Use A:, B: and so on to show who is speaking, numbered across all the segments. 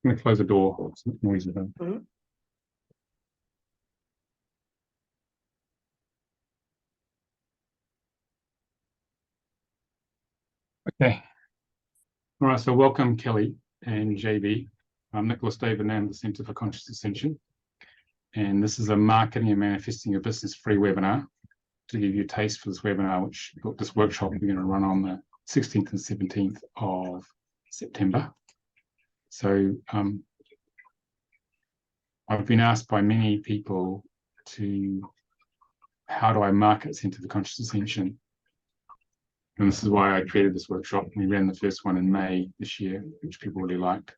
A: going to close the door. It's noisy.
B: Mhm.
A: Okay. All right. So welcome, Kelly and JB. I'm Nicolas and the Centre for Conscious Ascension. And this is a marketing and manifesting your business free webinar to give you a taste for this webinar, this workshop we're going to run on the 16th and 17th of September. So I've been asked by many people how do I market Centre for Conscious Ascension? And this is why I created this workshop. We ran the first one in May this year, which people really liked.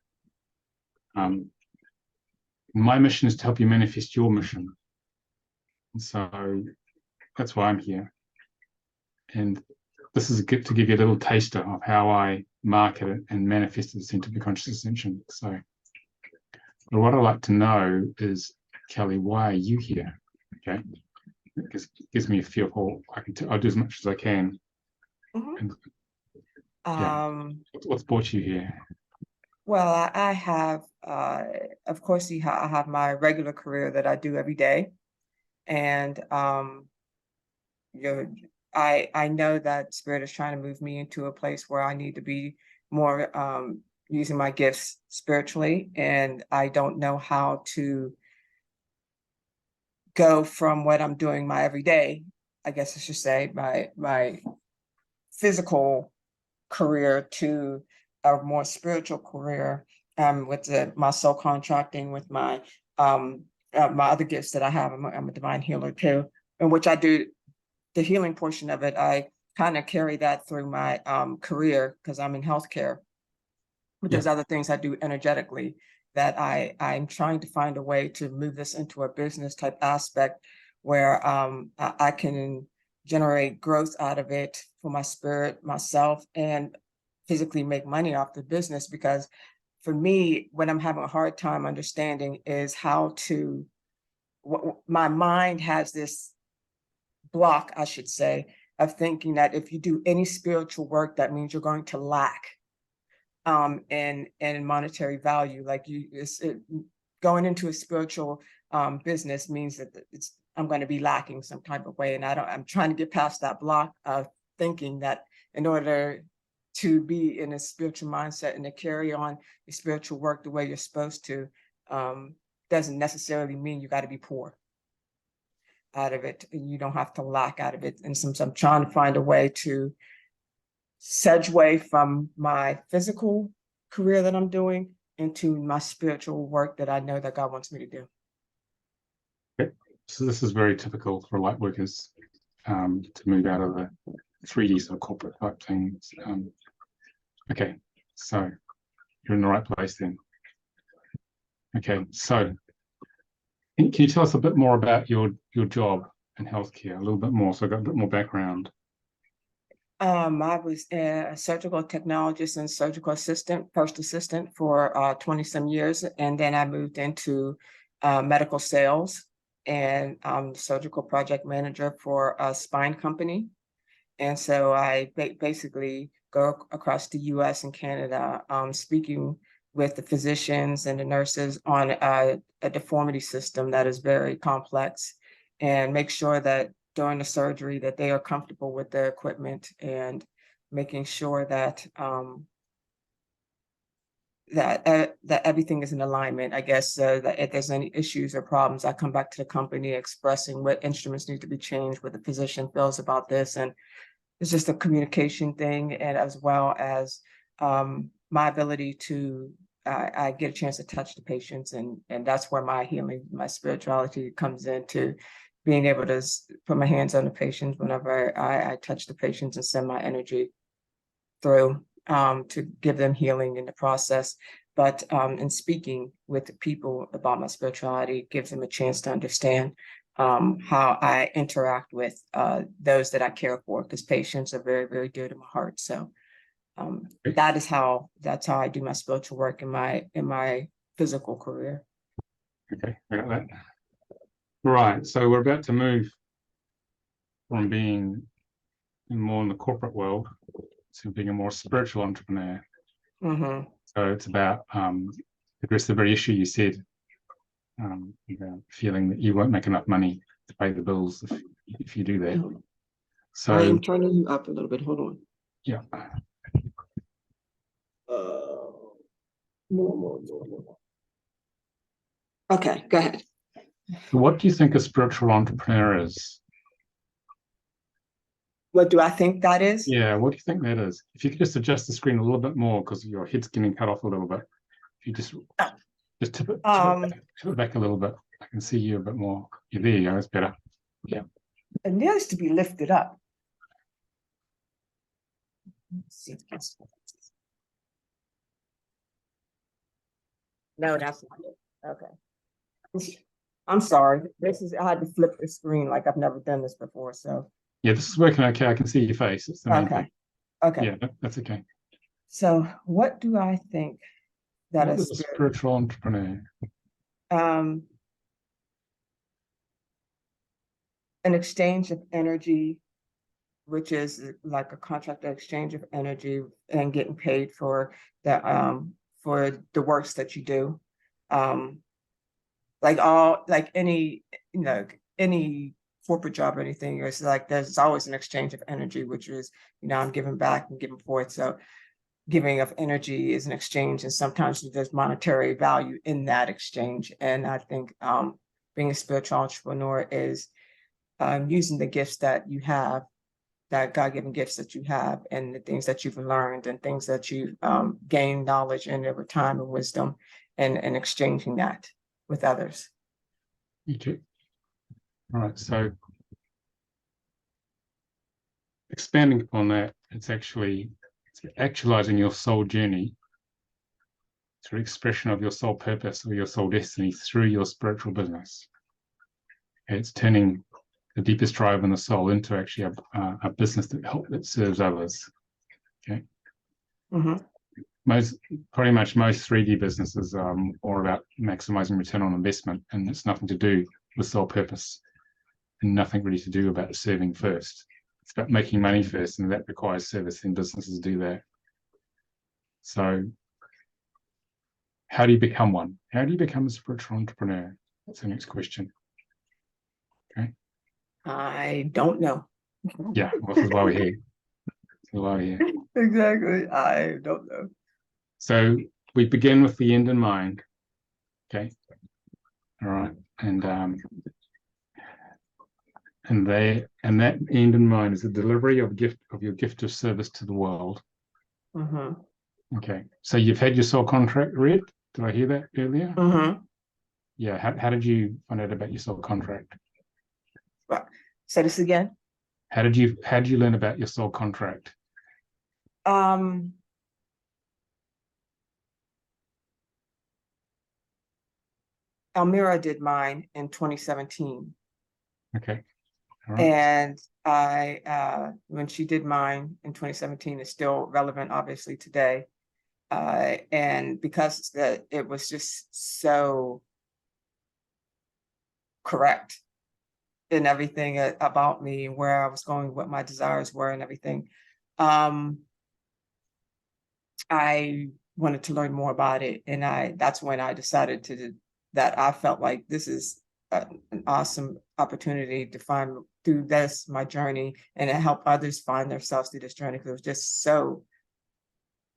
A: My mission is to help you manifest your mission. And so that's why I'm here. And this is to give you a little taster of how I market it and manifest the Centre for Conscious Ascension. So what I'd like to know is, Kelly, why are you here? Okay. It gives me a feel for I'll do as much as I can.
B: Mhm.
A: And, what's brought you here?
B: Well, I have, of course, I have my regular career that I do every day, and you know, I know that Spirit is trying to move me into a place where I need to be more using my gifts spiritually, and I don't know how to go from what I'm doing my everyday, I guess I should say, my physical career to a more spiritual career, with my soul contracting, with my my other gifts that I have. I'm a divine healer too, in which I do the healing portion of it. I kind of carry that through my career because I'm in healthcare. But there's other things I do energetically that I'm trying to find a way to move this into a business type aspect where I can generate growth out of it for my spirit, myself, and physically make money off the business. Because for me, what I'm having a hard time understanding is how to, my mind has this block, I should say, of thinking that if you do any spiritual work, that means you're going to lack in monetary value. Like going into a spiritual business means that I'm going to be lacking some type of way. And I'm trying to get past that block of thinking that in order to be in a spiritual mindset and to carry on your spiritual work the way you're supposed to, doesn't necessarily mean you got to be poor out of it. And you don't have to lack out of it. And so I'm trying to find a way to segue from my physical career that I'm doing into my spiritual work that I know that God wants me to do.
A: Okay. So this is very typical for light workers to move out of the 3D sort of corporate type things. Okay, so you're in the right place then. Okay, so can you tell us a bit more about your job in healthcare, a little bit more, so I got a bit more background?
B: I was a surgical technologist and surgical assistant, first assistant for 20 some years. And then I moved into medical sales and surgical project manager for a spine company. And so I basically go across the US and Canada, speaking with the physicians and the nurses on a deformity system that is very complex, and make sure that during the surgery that they are comfortable with the equipment, and making sure that that everything is in alignment. I guess that if there's any issues or problems, I come back to the company expressing what instruments need to be changed, what the physician feels about this, and it's just a communication thing, and as well as my ability to I get a chance to touch the patients, and that's where my healing, my spirituality comes into being able to put my hands on the patients whenever I touch the patients and send my energy through to give them healing in the process. But in speaking with people about my spirituality gives them a chance to understand how I interact with those that I care for, because patients are very, very dear to my heart. So that's how I do my spiritual work in my physical career.
A: Okay, I got that. Right, so we're about to move from being more in the corporate world to being a more spiritual entrepreneur.
B: Mm-hmm.
A: So it's about address the very issue you said, about feeling that you won't make enough money to pay the bills if you do that.
C: I
A: So
C: am turning you up a little bit. Hold on.
A: yeah,
C: More. Okay, go ahead.
A: so what do you think a spiritual entrepreneur is?
B: What do I think that is?
A: Yeah, what do you think that is? If you could just adjust the screen a little bit more because your head's getting cut off a little bit. If you just tip it back a little bit, I can see you a bit more. Yeah, there you go. That's better. Yeah.
B: It needs to be lifted up. Let's see. No, that's not it. Okay. I'm sorry. I had to flip the screen like I've never done this before. So
A: Yeah, this is working okay. I can see your face. It's the main thing.
B: Okay.
A: Yeah, that's okay.
B: So what do I think that
A: What is a spiritual entrepreneur?
B: An exchange of energy, which is like a contract exchange of energy and getting paid for the works that you do. Like any, any corporate job or anything, it's like there's always an exchange of energy, which is, I'm giving back and giving forth. So giving of energy is an exchange, and sometimes there's monetary value in that exchange. And I think being a spiritual entrepreneur is using the gifts that you have, that God-given gifts that you have, and the things that you've learned and things that you've gained knowledge in over time and wisdom, and exchanging that with others.
A: Okay. All right. So expanding upon that, it's actualizing your soul journey through expression of your soul purpose or your soul destiny through your spiritual business. It's turning the deepest drive in the soul into actually a business that serves others. Okay.
B: Mm-hmm.
A: Pretty much most 3D businesses are all about maximizing return on investment, and it's nothing to do with soul purpose and nothing really to do about serving first. It's about making money first, and that requires service, and businesses do that. So how do you become one? How do you become a spiritual entrepreneur? That's the next question. Okay.
B: I don't know.
A: Yeah, well, this is why we're here.
B: Exactly. I don't know.
A: So we begin with the end in mind. Okay. All right. And that end in mind is the delivery of your gift of service to the world.
B: Mm-hmm.
A: Okay. So you've had your soul contract read. Did I hear that earlier?
B: Mm-hmm.
A: Yeah. How did you find out about your soul contract?
B: Right. Say this again.
A: How did you learn about your soul contract?
B: Almira did mine in 2017.
A: Okay. All right.
B: And I, when she did mine in 2017, it's still relevant, obviously, today. And because it was just so correct in everything about me and where I was going, what my desires were and everything. I wanted to learn more about it. And that's when I decided that I felt like this is an awesome opportunity to find through this, my journey, and to help others find themselves through this journey, because it was just so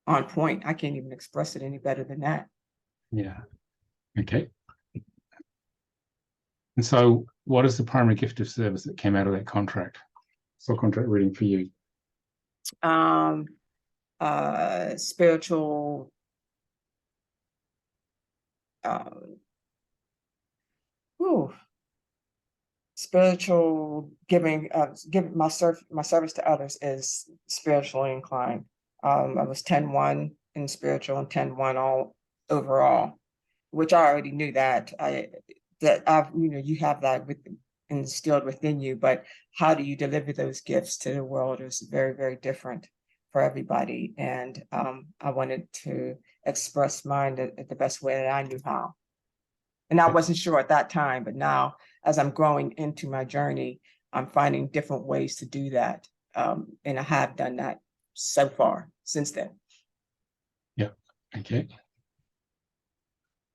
B: on point. I can't even express it any better than that.
A: Yeah. Okay. And so what is the primary gift of service that came out of that contract? Soul contract reading for you.
B: Spiritual spiritual giving my service to others is spiritually inclined. I was 10-1 in spiritual and 10-1 all overall, which I already knew that you have that instilled within you, but how do you deliver those gifts to the world is very, very different for everybody. And I wanted to express mine the best way that I knew how. And I wasn't sure at that time, but now as I'm growing into my journey, I'm finding different ways to do that. And I have done that so far since then.
A: Yeah. Okay.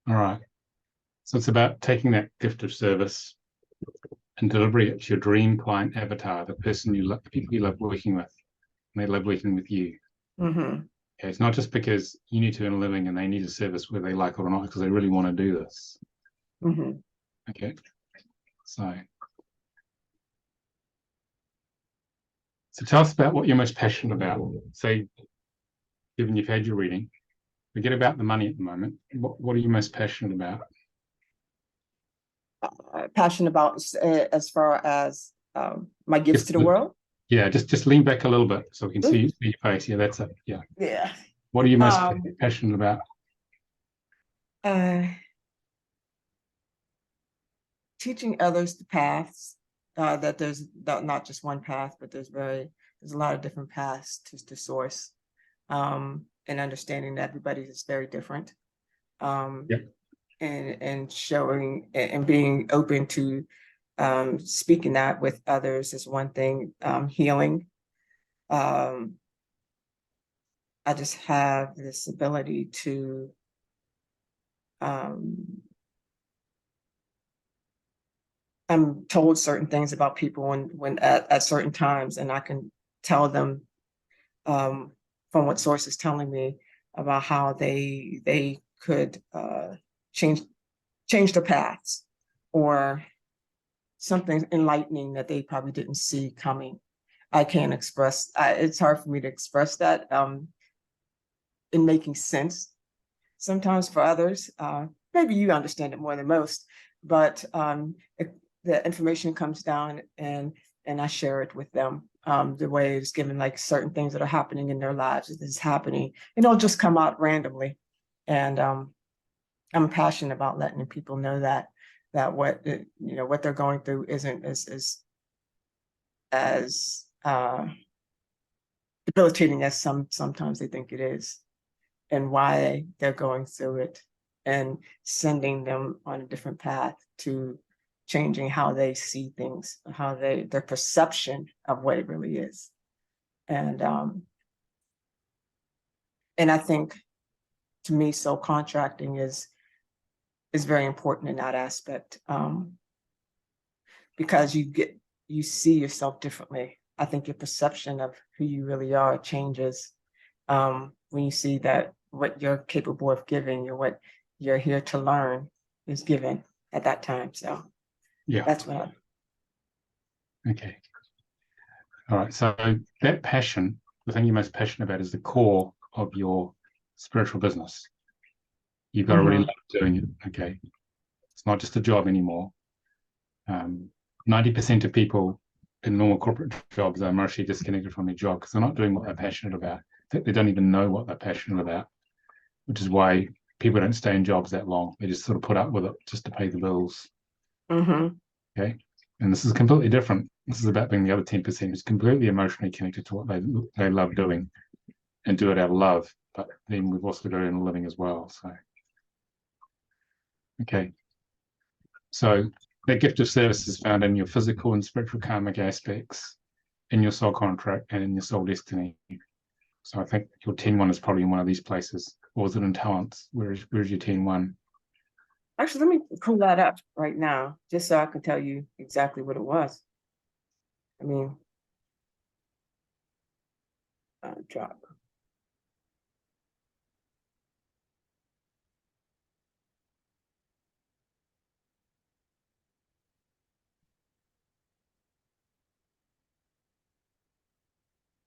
A: All right. So it's about taking that gift of service and delivering it to your dream client avatar, the person you love, the people you love working with, and they love working with you.
B: Mm-hmm.
A: Okay, it's not just because you need to earn a living and they need a service whether they like it or not, because they really want to do this.
B: Mm-hmm.
A: Okay, so tell us about what you're most passionate about. Say, given you've had your reading, forget about the money at the moment. What are you most passionate about?
B: Passionate about as far as my gifts to the world.
A: Yeah, just lean back a little bit so we can see
B: Ooh.
A: your face. Yeah, that's it. Yeah.
B: Yeah.
A: What are you most passionate about?
B: Teaching others the paths, that there's not just one path, but there's a lot of different paths to source, and understanding that everybody is very different,
A: Yep.
B: and showing and being open to speaking that with others is one thing. Healing. I just have this ability to I'm told certain things about people when at certain times, and I can tell them from what source is telling me about how they could change their paths, or something enlightening that they probably didn't see coming. I can't express. It's hard for me to express that in making sense sometimes for others. Maybe you understand it more than most, but the information comes down and I share it with them. The way it's given, like certain things that are happening in their lives, this is happening, and it'll just come out randomly. And I'm passionate about letting people know that what what they're going through isn't as debilitating as sometimes they think it is, and why they're going through it, and sending them on a different path to changing how they see things, how their perception of what it really is. And I think, to me, soul contracting is very important in that aspect, because you see yourself differently. I think your perception of who you really are changes when you see that what you're capable of giving, or what you're here to learn, is given at that time. So
A: Yeah.
B: that's what
A: Okay. All right. So that passion, the thing you're most passionate about, is the core of your spiritual business. You've got to really love doing it. Okay. It's not just a job anymore. 90% of people in normal corporate jobs are emotionally disconnected from their job because they're not doing what they're passionate about. In fact, they don't even know what they're passionate about, which is why people don't stay in jobs that long. They just sort of put up with it just to pay the bills. Okay. And this is completely different. This is about being the other 10% who's completely emotionally connected to what they love doing and do it out of love. But then we've also got to earn a living as well. So, okay. So that gift of service is found in your physical and spiritual karmic aspects, in your soul contract, and in your soul destiny. So I think your 10-1 is probably in one of these places. Or is it in talents? Where's your 10-1?
B: Actually, let me pull that up right now, just so I can tell you exactly what it was. I mean, drop.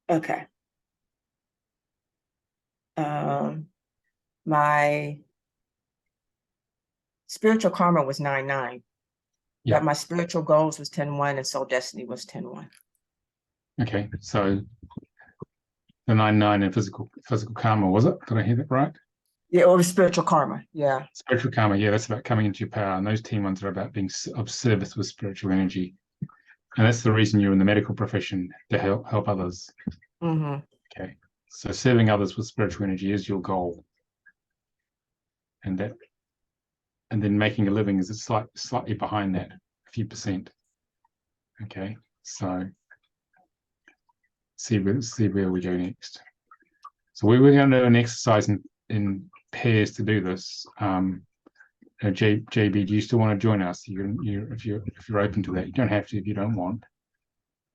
B: Okay. My spiritual karma was 9-9.
A: Yeah.
B: But my spiritual goals was 10-1, and soul destiny was 10-1.
A: Okay. So the 9-9 in physical karma, was it? Did I hear that right?
B: Yeah, or spiritual karma. Yeah.
A: Spiritual karma, yeah, that's about coming into your power. And those 10-1s are about being of service with spiritual energy. And that's the reason you're in the medical profession, to help others. Okay. So serving others with spiritual energy is your goal. And then making a living is slightly behind that, a few percent. Okay. So see where we go next. So we're going to do an exercise in pairs to do this. JB, do you still want to join us? If you're open to that, you don't have to if you don't want,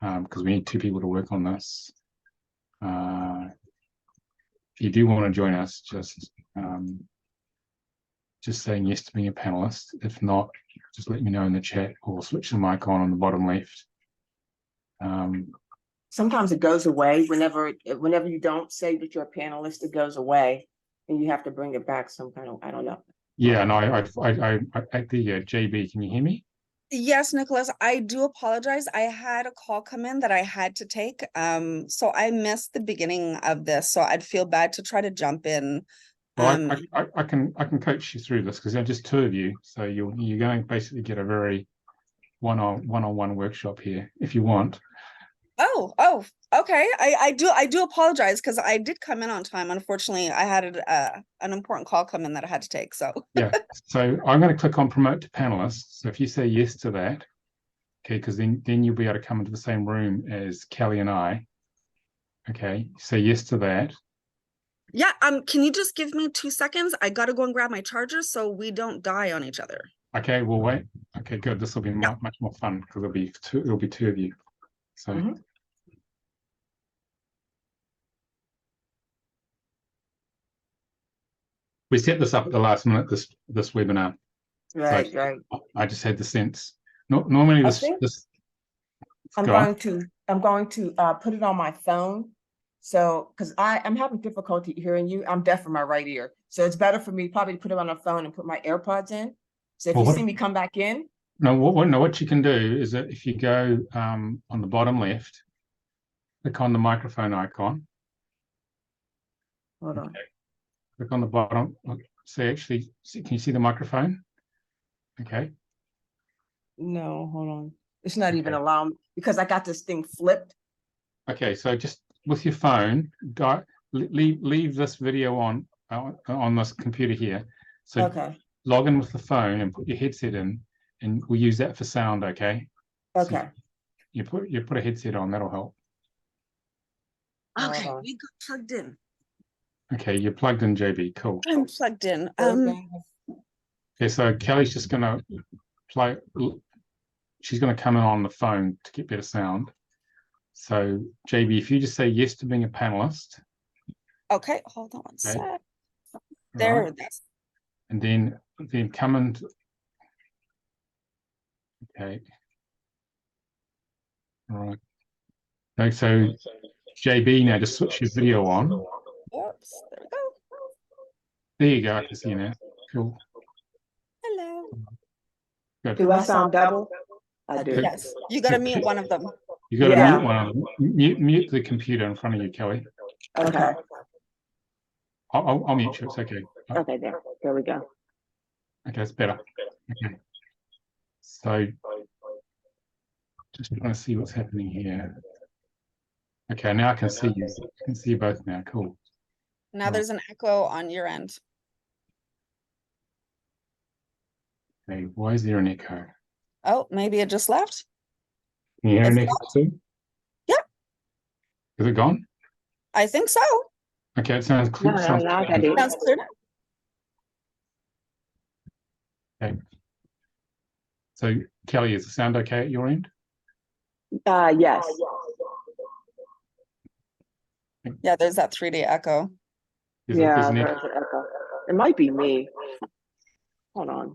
A: because we need 2 people to work on this. If you do want to join us, just saying yes to being a panelist. If not, just let me know in the chat, or switch the mic on the bottom left.
B: Sometimes it goes away whenever you don't say that you're a panelist, it goes away and you have to bring it back some kind of, I don't know.
A: Yeah, no, I JB, can you hear me?
D: Yes, Nicholas, I do apologize. I had a call come in that I had to take. So I missed the beginning of this, so I'd feel bad to try to jump in.
A: Well, I can coach you through this, because there are just 2 of you, so you're going to basically get a very one-on-one workshop here if you want.
D: Oh, okay. I do apologize, because I did come in on time. Unfortunately, I had an important call come in that I had to take. So
A: Yeah, so I'm going to click on promote to panelists. So if you say yes to that, okay, because then you'll be able to come into the same room as Kelly and I. Okay, say yes to that.
D: yeah, can you just give me 2 seconds? I gotta go and grab my charger so we don't die on each other.
A: Okay, we'll wait. Okay, good. This will be much more fun, because it'll be 2 of you. So. We set this up at the last minute, this webinar.
B: Right,
A: so
B: right.
A: I just had the sense. Normally
B: I'm going to put it on my phone. So, because I'm having difficulty hearing you. I'm deaf in my right ear. So it's better for me probably to put it on the phone and put my AirPods in. So if you see me come back in.
A: No, what you can do is that if you go on the bottom left, click on the microphone icon.
B: Hold on.
A: Okay. Click on the bottom. Can you see the microphone? Okay.
B: No, hold on. It's not even allowing, because I got this thing flipped.
A: Okay, so just with your phone, leave this video on this computer here. So log in with the phone and put your headset in, and we'll use that for sound. Okay.
B: Okay.
A: So you put a headset on. That'll help.
D: Okay, we got plugged in.
A: Okay, you're plugged in, JB. Cool.
D: I'm plugged in.
A: Okay, so Kelly's just gonna play. She's gonna come in on the phone to get better sound. So JB, if you just say yes to being a panelist.
D: Okay, hold on one sec. There it is.
A: And then come into. Okay. All right. Okay, so JB, now just switch your video on.
D: Oops, there we go.
A: There you go. I can see you now. Cool.
D: Hello.
A: Good.
B: Do I sound double? I do.
D: Yes, you gotta mute one of them.
A: You gotta mute one of them. Mute the computer in front of you, Kelly.
B: Okay.
A: I'll mute you. It's okay.
B: Okay, there we go.
A: Okay, it's better. Okay. So just trying to see what's happening here. Okay, now I can see you. I can see you both now. Cool.
D: Now there's an echo on your end.
A: Okay, why is there an echo?
D: Oh, maybe it just left.
A: Can you hear an echo too?
D: Yeah.
A: Is it gone?
D: I think so.
A: Okay, it sounds clear.
D: Sounds clear now.
A: Okay. So Kelly, is the sound okay at your end?
B: Yes.
D: Yeah, there's that 3D echo.
A: There's an
B: there's an echo. It might be me. Hold on.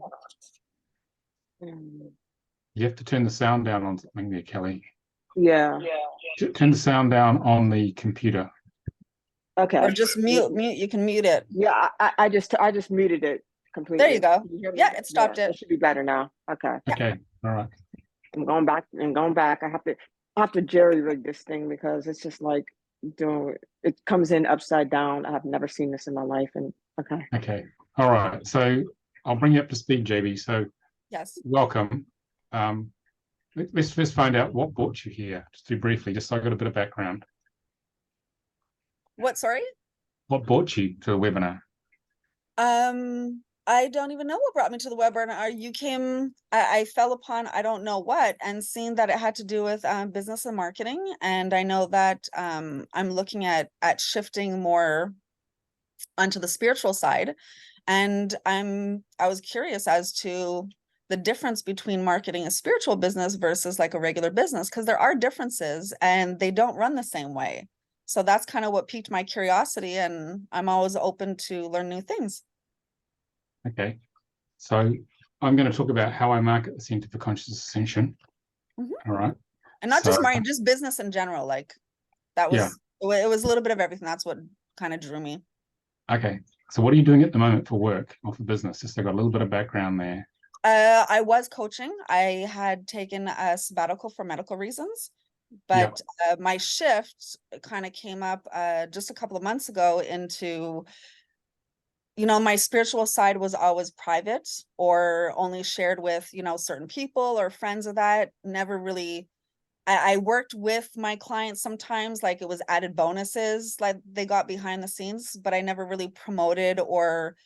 A: You have to turn the sound down on something there, Kelly.
B: Yeah.
A: Turn the sound down on the computer.
B: Okay.
D: Or just mute. You can mute it.
B: Yeah, I just muted it completely.
D: There you go. Yeah, it stopped it.
B: It should be better now. Okay.
A: Okay. All right.
B: I'm going back. I have to jerry rig this thing, because it's just like it comes in upside down. I have never seen this in my life. And
A: okay. All right. So I'll bring you up to speed, JB. So
D: yes.
A: Welcome. Let's first find out what brought you here, just do briefly, just so I got a bit of background.
D: What, sorry?
A: What brought you to the webinar?
D: I don't even know what brought me to the webinar. You came, I fell upon, I don't know what, and seeing that it had to do with business and marketing. And I know that I'm looking at shifting more onto the spiritual side. And I was curious as to the difference between marketing a spiritual business versus like a regular business, because there are differences and they don't run the same way. So that's kind of what piqued my curiosity, and I'm always open to learn new things.
A: Okay. So I'm going to talk about how I market the Center for Conscious Ascension.
D: Mhm.
A: All right.
D: And not
A: So,
D: just marketing, just business in general. Like that was,
A: yeah.
D: it was a little bit of everything. That's what kind of drew me.
A: Okay. So what are you doing at the moment for work or for business? Just so I got a little bit of background there.
D: I was coaching. I had taken a sabbatical for medical reasons,
A: Yeah.
D: but my shift kind of came up just a couple of months ago into, you know, my spiritual side was always private or only shared with, you know, certain people or friends of that. Never really, I worked with my clients sometimes, like it was added bonuses, like they got behind the scenes, but I never really promoted or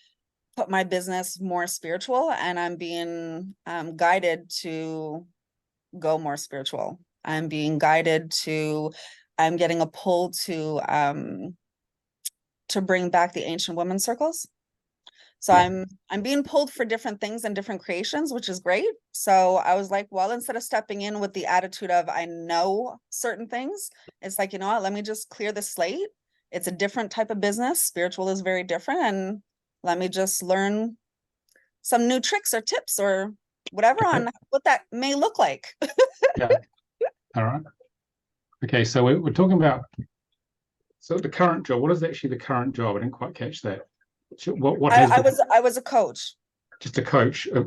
D: put my business more spiritual. And I'm being guided to go more spiritual. I'm being guided to, I'm getting a pull to bring back the ancient women circles. So
A: Yeah.
D: I'm being pulled for different things and different creations, which is great. So I was like, well, instead of stepping in with the attitude of I know certain things, it's like, you know what, let me just clear the slate. It's a different type of business. Spiritual is very different. And let me just learn some new tricks or tips or whatever
A: Okay.
D: on what that may look like.
A: Yeah. All right. Okay. So we're talking about, so the current job, what is actually the current job? I didn't quite catch that. What has
D: I was a coach,
A: just a coach, a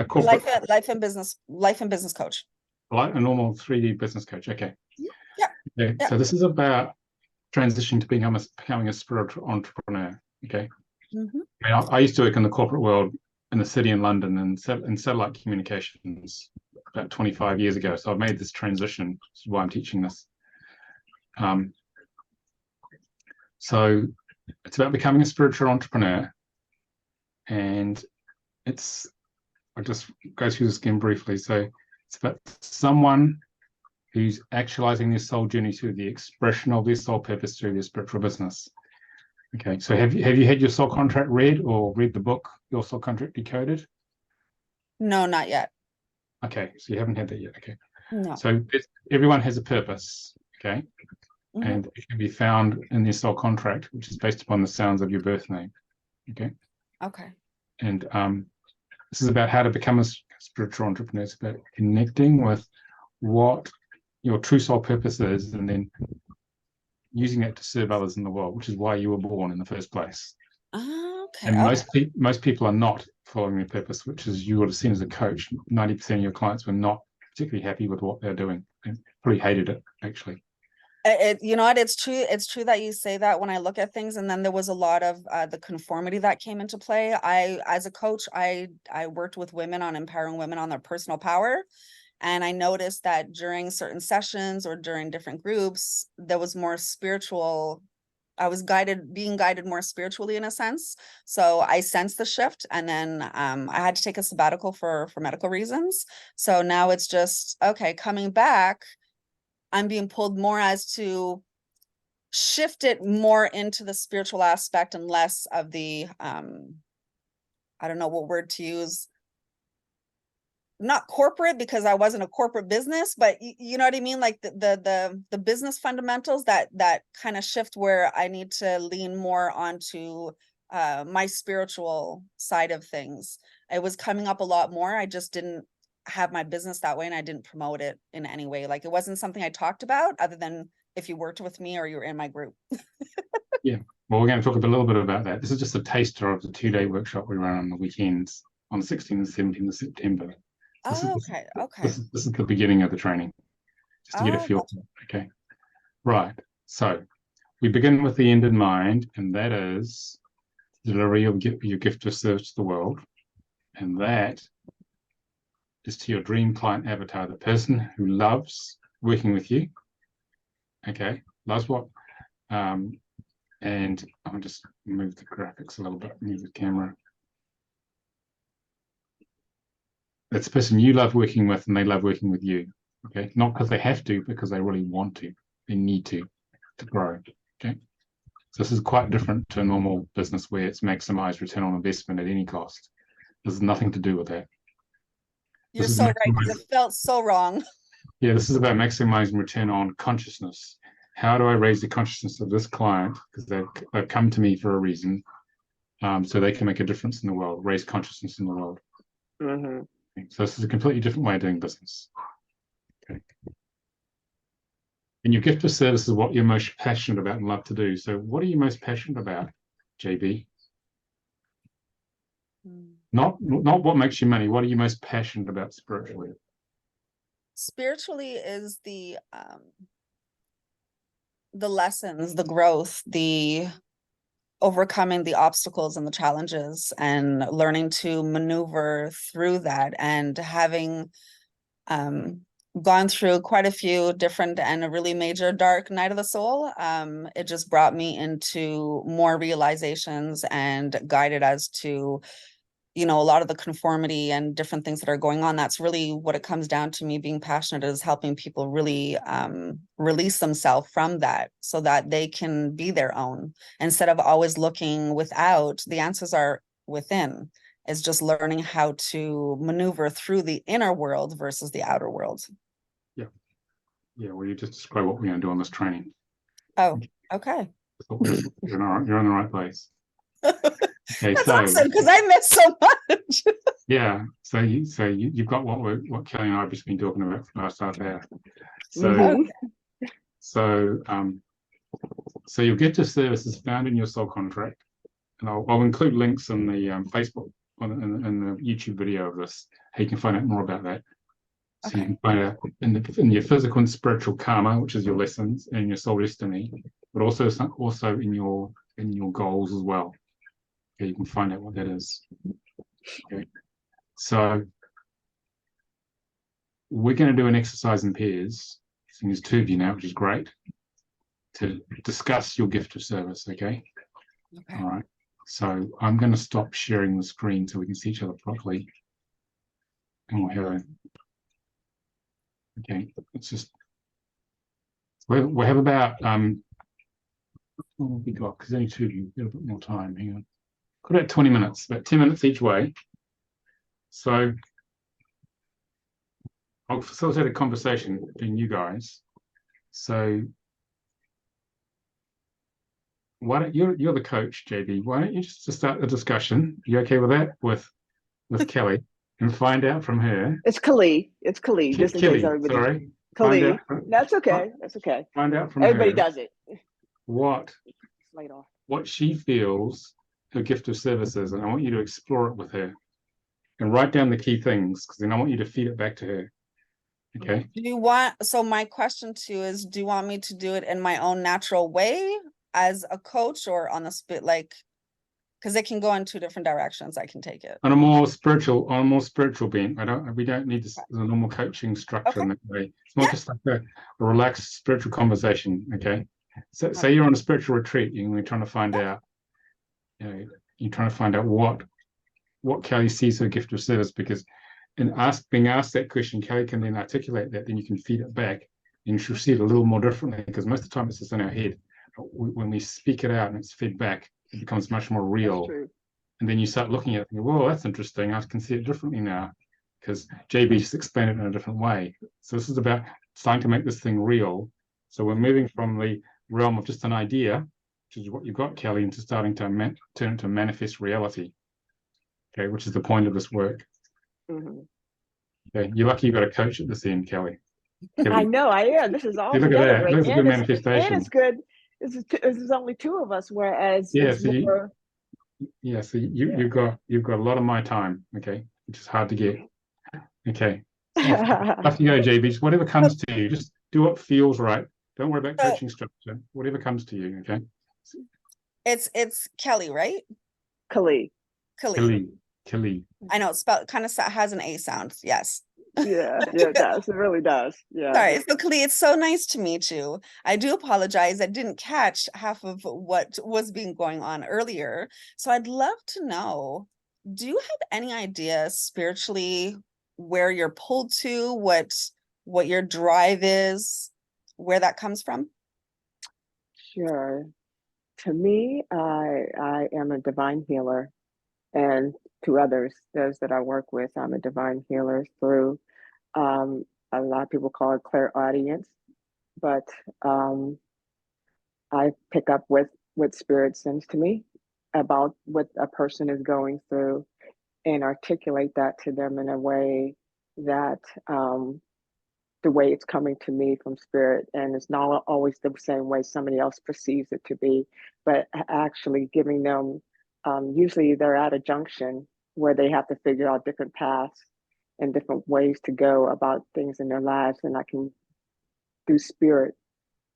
A: corporate,
D: life and business coach.
A: like a normal 3D business coach. Okay.
D: Yeah.
A: Okay.
D: Yeah.
A: So this is about transitioning to becoming a spiritual entrepreneur. Okay.
D: Mhm.
A: I used to work in the corporate world in the city in London and in satellite communications about 25 years ago. So I've made this transition. This is why I'm teaching this. So it's about becoming a spiritual entrepreneur, and I'll just go through this again briefly. So it's about someone who's actualizing their soul journey through the expression of their soul purpose through their spiritual business. Okay, so have you had your soul contract read or read the book, Your Soul Contract Decoded?
D: No, not yet.
A: Okay, so you haven't had that yet. Okay,
D: No.
A: so everyone has a purpose. Okay,
D: Mhm.
A: and it can be found in their soul contract, which is based upon the sounds of your birth name. Okay,
D: Okay.
A: and this is about how to become a spiritual entrepreneur. It's about connecting with what your true soul purpose is, and then using that to serve others in the world, which is why you were born in the first place.
D: Okay.
A: And
D: Okay.
A: most people are not following their purpose, which is you would have seen as a coach. 90% of your clients were not particularly happy with what they're doing and probably hated it, actually.
D: You know what? It's true. It's true that you say that when I look at things, and then there was a lot of the conformity that came into play. As a coach, I worked with women on empowering women on their personal power. And I noticed that during certain sessions or during different groups, there was more spiritual. I was being guided more spiritually in a sense. So I sensed the shift, and then I had to take a sabbatical for medical reasons. So now it's just, okay, coming back, I'm being pulled more as to shift it more into the spiritual aspect and less of the, I don't know what word to use, not corporate, because I wasn't a corporate business, but you know what I mean? Like the business fundamentals that kind of shift where I need to lean more onto my spiritual side of things. It was coming up a lot more. I just didn't have my business that way, and I didn't promote it in any way. Like it wasn't something I talked about other than if you worked with me or you were in my group.
A: Yeah. Well, we're going to talk a little bit about that. This is just a taster of the 2-day workshop we run on the weekends on the 16th and 17th of September.
D: Oh, okay. Okay.
A: This is the beginning of the training, just to get a
D: Oh,
A: feel. Okay. Right. So we begin with the end in mind, and that is delivery of your gift of service to the world. And that is to your dream client avatar, the person who loves working with you. Okay. Loves what? And I'll just move the graphics a little bit, move the camera. That's the person you love working with, and they love working with you. Okay. Not because they have to, because they really want to. They need to grow. Okay. So this is quite different to a normal business where it's maximize return on investment at any cost. This has nothing to do with that.
D: You're
A: This is
D: so right, because it felt so wrong.
A: Yeah, this is about maximizing return on consciousness. How do I raise the consciousness of this client? Because they've come to me for a reason, so they can make a difference in the world, raise consciousness in the world.
C: Mhm.
A: So this is a completely different way of doing business. Okay. And your gift of service is what you're most passionate about and love to do. So what are you most passionate about, JB? Not what makes you money. What are you most passionate about spiritually?
D: Spiritually is the lessons, the growth, the overcoming the obstacles and the challenges, and learning to maneuver through that, and having gone through quite a few different and a really major dark night of the soul. It just brought me into more realizations and guided us to, you know, a lot of the conformity and different things that are going on. That's really what it comes down to. Me being passionate is helping people really release themselves from that, so that they can be their own, instead of always looking without. The answers are within. It's just learning how to maneuver through the inner world versus the outer world.
A: Yeah, well, you just described what we're going to do on this training.
D: Oh, okay.
A: You're in the right place. Okay,
D: That's
A: so
D: awesome, because I missed so much.
A: yeah, so you've got what Kelly and I have just been talking about for the last half hour. So
C: Mhm.
A: so your gift of service is found in your soul contract, and I'll include links in the Facebook in the YouTube video of this. How you can find out more about that. So you can find out in your physical and spiritual karma, which is your lessons, and your soul destiny, but also in your goals as well. Okay, you can find out what that is. Okay, so we're going to do an exercise in pairs. So there's two of you now, which is great, to discuss your gift of service. Okay. All right. So I'm going to stop sharing the screen so we can see each other properly, and we'll have a. Okay, it's just we have about what have we got? Because only two of you, got a bit more time. Hang on, got about 20 minutes, about 10 minutes each way. So I'll facilitate a conversation between you guys. So why don't you're the coach, JB? Why don't you just start the discussion? You okay with that? With Kelly, and find out from her.
C: It's Kali. It's Kali. Just in case
A: Kelly,
C: everybody.
A: sorry.
C: Kali. That's okay. That's okay.
A: Find out from
C: Everybody
A: her
C: does it.
A: what
C: Slide off.
A: what she feels her gift of service is, and I want you to explore it with her and write down the key things, because then I want you to feed it back to her. Okay.
D: Do you want, so my question to you is, do you want me to do it in my own natural way as a coach, or on the spit, like, because it can go in two different directions. I can take it.
A: On a more spiritual bent. We don't need this as a normal coaching structure in that way. It's more just like a relaxed spiritual conversation. Okay. So say you're on a spiritual retreat and we're trying to find out, you're trying to find out what Kelly sees her gift of service, because being asked that question, Kelly can then articulate that, then you can feed it back and she'll see it a little more differently, because most of the time it's just in our head. When we speak it out and it's fed back, it becomes much more real. And then you start looking at it and go, whoa, that's interesting. I can see it differently now, because JB just explained it in a different way. So this is about starting to make this thing real. So we're moving from the realm of just an idea, which is what you've got, Kelly, into starting to turn into manifest reality. Okay, which is the point of this work.
C: Mm-hmm.
A: Okay, you're lucky you got a coach at this end, Kelly.
C: I know, I am. This is all
A: Look at that.
C: great.
A: Look at the manifestation.
C: And it's good. This is only two of us, whereas
A: so you've got a lot of my time, okay, which is hard to get. Okay. Off you go, JB. Just whatever comes to you, just do what feels right. Don't worry about coaching structure. Whatever comes to you, okay?
D: It's Kelly, right?
C: Kali.
D: I know it's spelled kind of has an A sound. Yes.
C: Yeah, it does. It really does. Yeah.
D: Sorry. So Kali, it's so nice to meet you. I do apologize. I didn't catch half of what was being going on earlier. So I'd love to know, do you have any idea spiritually where you're pulled to, what your drive is, where that comes from?
C: Sure. To me, I am a divine healer, and to others, those that I work with, I'm a divine healer through, um, a lot of people call it clairaudience, but I pick up what spirit sends to me about what a person is going through and articulate that to them in a way that, the way it's coming to me from spirit, and it's not always the same way somebody else perceives it to be, but actually giving them, usually they're at a junction where they have to figure out different paths and different ways to go about things in their lives, and I can, through spirit,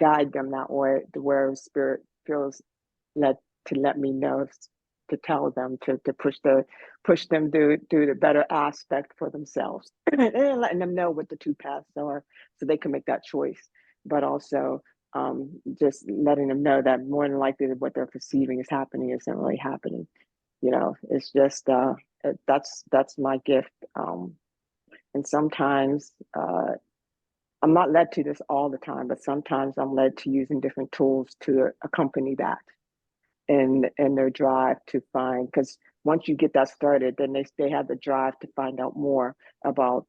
C: guide them that way to where spirit feels led to let me know, to tell them to push them through the better aspect for themselves and letting them know what the two paths are so they can make that choice, but also, just letting them know that more than likely what they're perceiving is happening isn't really happening. It's just, that's my gift. And sometimes, I'm not led to this all the time, but sometimes I'm led to using different tools to accompany that in their drive to find, because once you get that started, then they have the drive to find out more about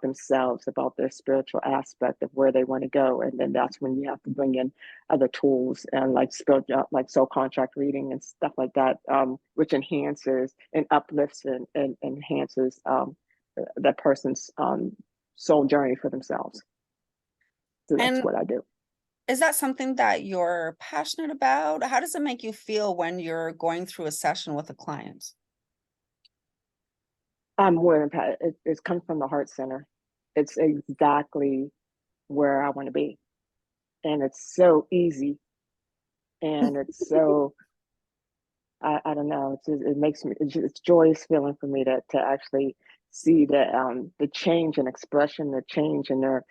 C: themselves, about their spiritual aspect of where they want to go, and then that's when you have to bring in other tools and like soul contract reading and stuff like that, which enhances and uplifts and enhances, that person's, soul journey for themselves. So that's
D: And
C: what I do.
D: is that something that you're passionate about? How does it make you feel when you're going through a session with a client?
C: I'm more than it comes from the heart center. It's exactly where I want to be, and it's so easy, and it's so, I don't know. It makes me, it's joyous feeling for me to actually see the change in expression, the change in their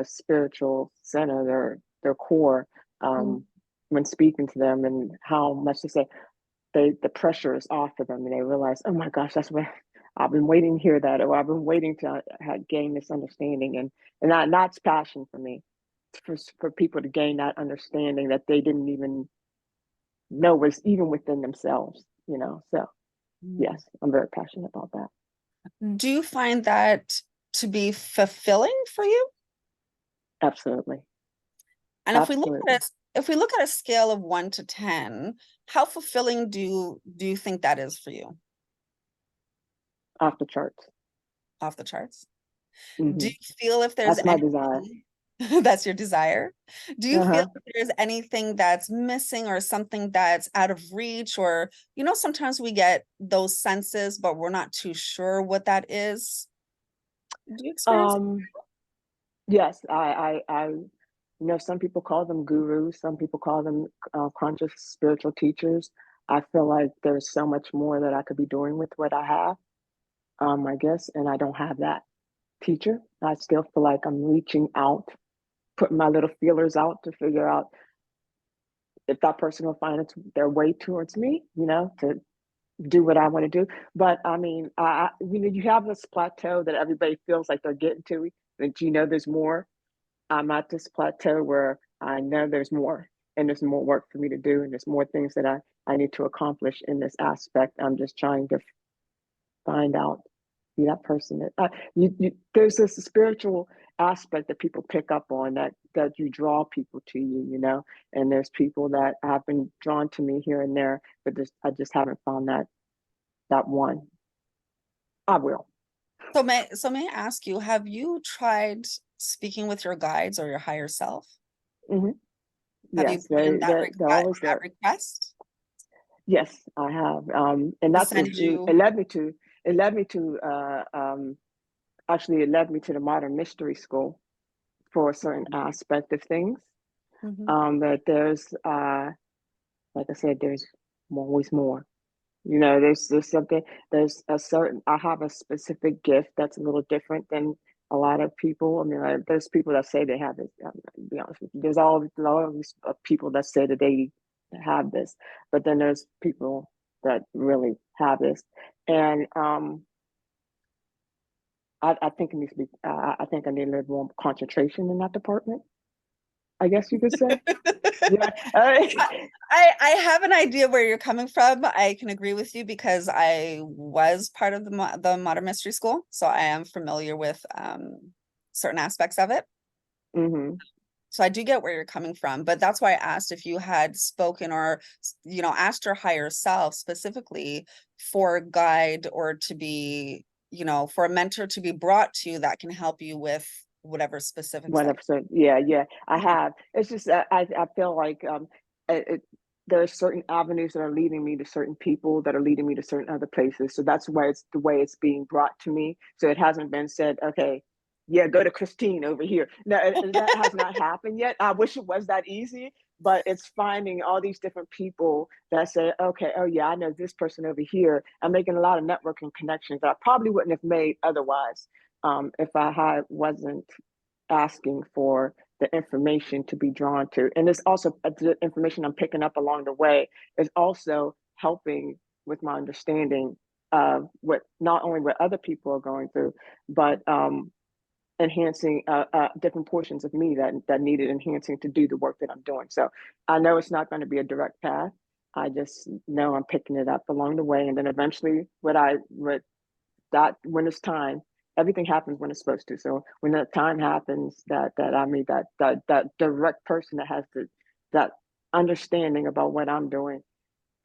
C: spiritual center, their core,
D: Mm.
C: when speaking to them, and how much to say the pressure is off of them, and they realize, oh my gosh, that's what I've been waiting to hear that, or I've been waiting to gain this understanding, and that's passion for me, for people to gain that understanding that they didn't even know was even within themselves. So
D: Mm.
C: yes, I'm very passionate about that.
D: Do you find that to be fulfilling for you?
C: Absolutely.
D: And
C: Absolutely.
D: if we look at a scale of 1 to 10, how fulfilling do you think that is for you?
C: Off the charts.
D: Off the charts. Do
C: Hmm.
D: you feel if there's
C: That's my desire.
D: anything that's your desire? Do you feel
C: Uh-huh.
D: if there's anything that's missing or something that's out of reach, or sometimes we get those senses, but we're not too sure what that is? Do you experience?
C: um yes, I some people call them gurus, some people call them, conscious spiritual teachers. I feel like there's so much more that I could be doing with what I have, I guess, and I don't have that teacher. I still feel like I'm reaching out, putting my little feelers out to figure out if that person will find their way towards me, to do what I want to do. But I mean, you have this plateau that everybody feels like they're getting to, but there's more. I'm at this plateau where I know there's more, and there's more work for me to do, and there's more things that I need to accomplish in this aspect. I'm just trying to find out who that person is. There's this spiritual aspect that people pick up on, that you draw people to you, and there's people that have been drawn to me here and there, but I just haven't found that one. I will.
D: So may I ask you, have you tried speaking with your guides or your higher self?
C: Hmm.
D: Have you
C: Yes,
D: put in that
C: they're always
D: that
C: there.
D: request?
C: Yes, I have. And
D: To
C: that's
D: send
C: it
D: you.
C: led me to actually, it led me to the modern mystery school for a certain aspect of things.
D: Mhm.
C: That there's, like I said, there's always more. There's something, I have a specific gift that's a little different than a lot of people. I mean, there's people that say they have it. To be honest with you, there's always people that say that they have this, but then there's people that really have this, and I think it needs to be. I think I need a little more concentration in that department. I guess you could say. Yeah.
D: I have an idea where you're coming from. I can agree with you because I was part of the Modern Mystery School, so I am familiar with certain aspects of it.
C: Mm-hmm.
D: So I do get where you're coming from, but that's why I asked if you had spoken or, asked your higher self specifically for a guide or to be, for a mentor to be brought to that can help you with whatever specifics.
C: 100%. Yeah, I have. It's just I feel like there are certain avenues that are leading me to certain people that are leading me to certain other places. So that's why it's the way it's being brought to me. So it hasn't been said, okay, yeah, go to Christine over here. No, that has not happened yet. I wish it was that easy, but it's finding all these different people that say, okay, oh yeah, I know this person over here. I'm making a lot of networking connections that I probably wouldn't have made otherwise if wasn't asking for the information to be drawn to. And it's also the information I'm picking up along the way is also helping with my understanding of what not only what other people are going through, but enhancing different portions of me that needed enhancing to do the work that I'm doing. So I know it's not going to be a direct path. I just know I'm picking it up along the way, and then eventually, when it's time, everything happens when it's supposed to. So when that time happens, that I meet that direct person that has that understanding about what I'm doing,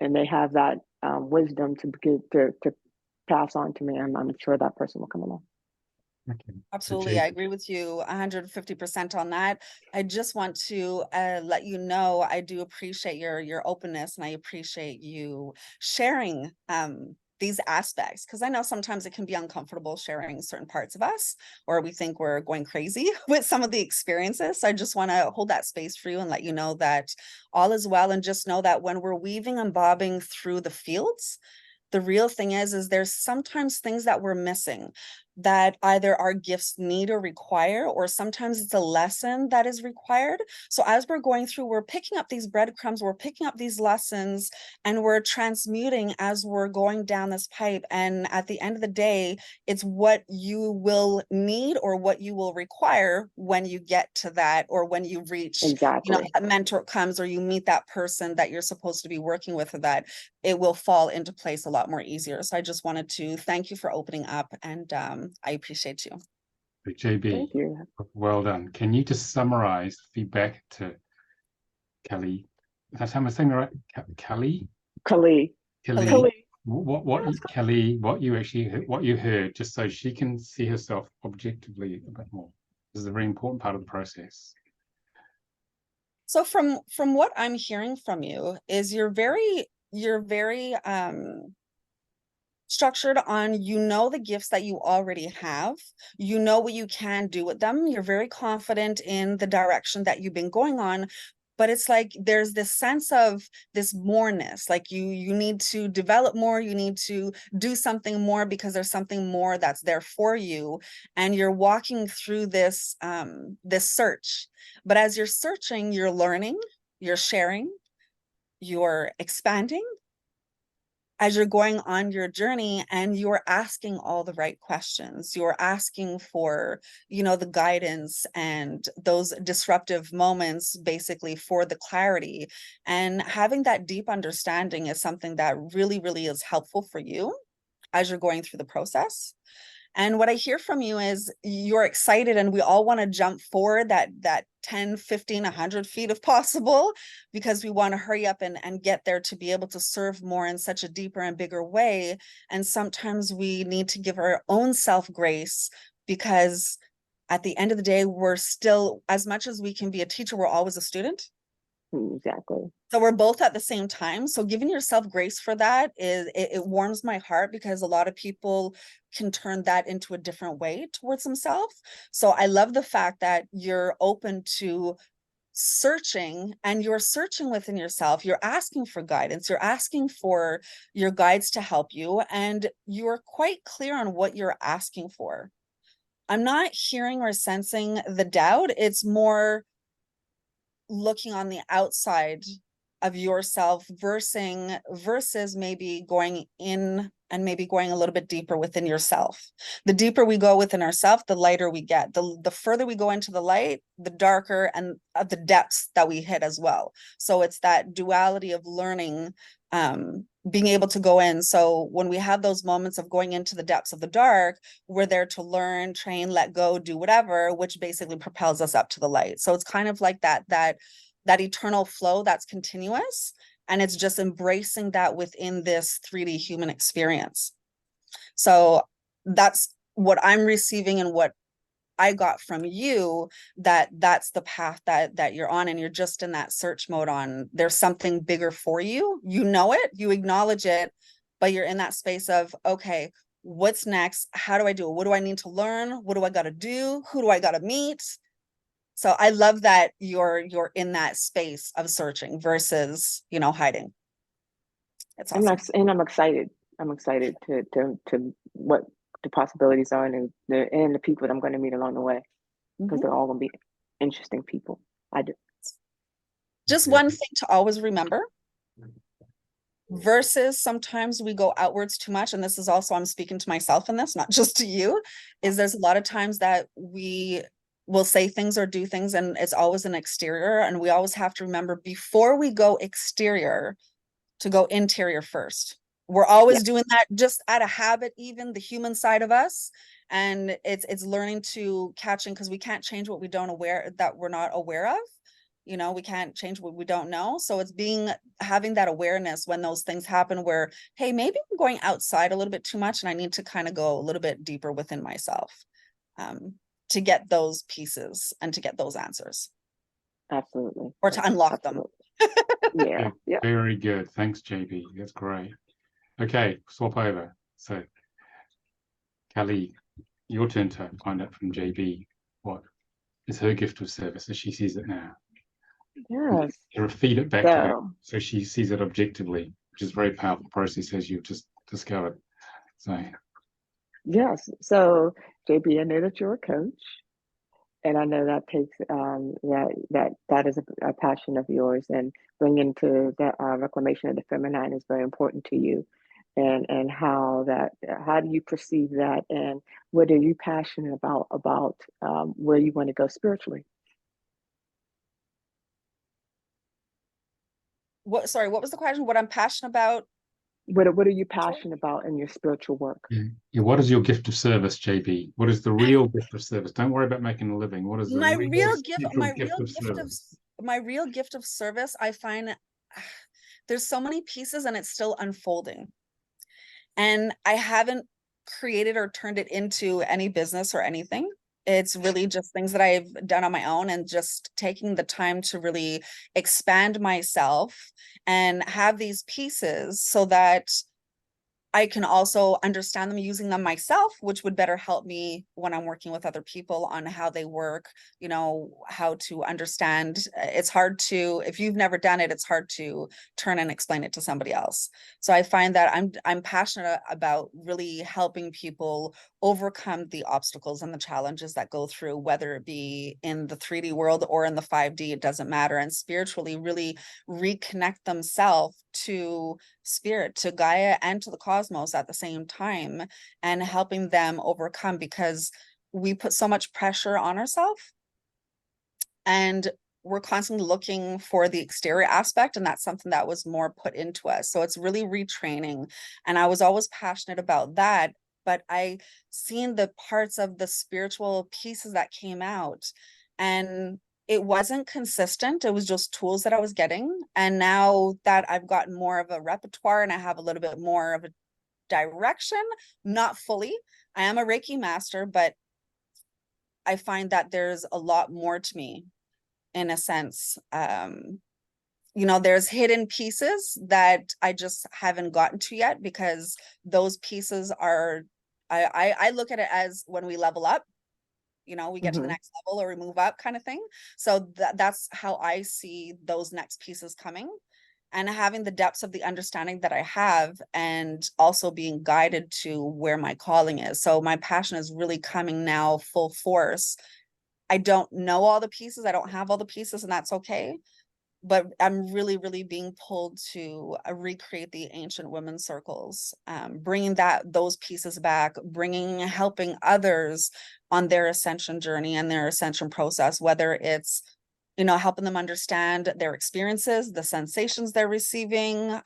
C: and they have that wisdom to pass on to me, I'm sure that person will come along.
A: Okay.
D: Absolutely. I agree with you 150% on that. I just want to let you know, I do appreciate your openness, and I appreciate you sharing these aspects, because I know sometimes it can be uncomfortable sharing certain parts of us, or we think we're going crazy with some of the experiences. So I just want to hold that space for you and let you know that all is well, and just know that when we're weaving and bobbing through the fields, the real thing is there's sometimes things that we're missing that either our gifts need or require, or sometimes it's a lesson that is required. So as we're going through, we're picking up these breadcrumbs, we're picking up these lessons, and we're transmuting as we're going down this pipe. And at the end of the day, it's what you will need or what you will require when you get to that, or when you reach,
C: Exactly.
D: a mentor comes, or you meet that person that you're supposed to be working with, that it will fall into place a lot more easier. So I just wanted to thank you for opening up, and I appreciate you.
A: JB,
C: Thank you.
A: well done. Can you just summarize feedback to Kelly? That's how I'm saying it right? Kelly?
C: Kali.
A: Kelly, what you heard, just so she can see herself objectively a bit more. This is a very important part of the process.
D: So from what I'm hearing from you is you're very structured on, the gifts that you already have, what you can do with them. You're very confident in the direction that you've been going on, but it's like there's this sense of this moreness, like you need to develop more, you need to do something more because there's something more that's there for you, and you're walking through this this search. But as you're searching, you're learning, you're sharing, you're expanding as you're going on your journey, and you're asking all the right questions. You're asking for, the guidance and those disruptive moments, basically, for the clarity. And having that deep understanding is something that really, really is helpful for you as you're going through the process. And what I hear from you is you're excited, and we all want to jump forward that 10, 15, 100 feet if possible, because we want to hurry up and get there to be able to serve more in such a deeper and bigger way. And sometimes we need to give our own self grace, because at the end of the day, we're still, as much as we can be a teacher, we're always a student.
C: Exactly.
D: So we're both at the same time. So giving yourself grace for that it warms my heart, because a lot of people can turn that into a different way towards themselves. So I love the fact that you're open to searching, and you're searching within yourself. You're asking for guidance. You're asking for your guides to help you, and you're quite clear on what you're asking for. I'm not hearing or sensing the doubt. It's more looking on the outside of yourself versus maybe going in and maybe going a little bit deeper within yourself. The deeper we go within ourselves, the lighter we get. The further we go into the light, the darker and the depths that we hit as well. So it's that duality of learning, being able to go in. So when we have those moments of going into the depths of the dark, we're there to learn, train, let go, do whatever, which basically propels us up to the light. So it's kind of like that eternal flow that's continuous. And it's just embracing that within this 3D human experience. So that's what I'm receiving and what I got from you, that's the path that you're on, and you're just in that search mode on there's something bigger for you. You know it, you acknowledge it, but you're in that space of, okay, what's next? How do I do it? What do I need to learn? What do I got to do? Who do I got to meet? So I love that you're in that space of searching versus, hiding. It's awesome.
C: I'm excited. I'm excited to what the possibilities are and the people that I'm going to meet along the way, because they're all going to be interesting people. I do.
D: Just one thing to always remember, versus sometimes we go outwards too much, and this is also, I'm speaking to myself in this, not just to you, is there's a lot of times that we will say things or do things and it's always an exterior, and we always have to remember before we go exterior to go interior first. We're always doing that just out of habit, even the human side of us. And it's learning to catch in, because we can't change what we're not aware of. We can't change what we don't know. So it's having that awareness when those things happen where, hey, maybe I'm going outside a little bit too much and I need to kind of go a little bit deeper within myself to get those pieces and to get those answers.
C: Absolutely.
D: Or to unlock them.
C: Yeah.
A: Very good. Thanks, JB. That's great. Okay, swap over. So, Kelly, your turn to find out from JB what is her gift of service as she sees it now.
C: Yes.
A: To feed it back to her so she sees it objectively, which is a very powerful process, as you've just discovered. So,
C: yes. So, JB, I know that you're a coach, and I know that takes that is a passion of yours, and bringing to the reclamation of the feminine is very important to you. And how do you perceive that, and what are you passionate about where you want to go spiritually?
D: What was the question? What I'm passionate about?
C: What are you passionate about in your spiritual work?
A: Yeah, what is your gift of service, JB? What is the real gift of service? Don't worry about making a living. What is the
D: my real gift of service? I find there's so many pieces and it's still unfolding. And I haven't created or turned it into any business or anything. It's really just things that I've done on my own, and just taking the time to really expand myself and have these pieces so that I can also understand them, using them myself, which would better help me when I'm working with other people on how they work, how to understand. It's hard to, if you've never done it, it's hard to turn and explain it to somebody else. So I find that I'm passionate about really helping people overcome the obstacles and the challenges that go through, whether it be in the 3D world or in the 5D, it doesn't matter, and spiritually really reconnect themselves to spirit, to Gaia, and to the cosmos at the same time, and helping them overcome, because we put so much pressure on ourselves and we're constantly looking for the exterior aspect, and that's something that was more put into us. So it's really retraining, and I was always passionate about that, but I seen the parts of the spiritual pieces that came out, and it wasn't consistent. It was just tools that I was getting. And now that I've gotten more of a repertoire and I have a little bit more of a direction, not fully, I am a Reiki master, but I find that there's a lot more to me, in a sense. There's hidden pieces that I just haven't gotten to yet, because those pieces are, I look at it as when we level up, we get to the next level or we move up kind of thing. So that's how I see those next pieces coming, and having the depths of the understanding that I have, and also being guided to where my calling is. So my passion is really coming now full force. I don't know all the pieces. I don't have all the pieces, and that's okay. but I'm really, really being pulled to recreate the ancient women's circles, bringing those pieces back, helping others on their ascension journey and their ascension process, whether it's, helping them understand their experiences, the sensations they're receiving,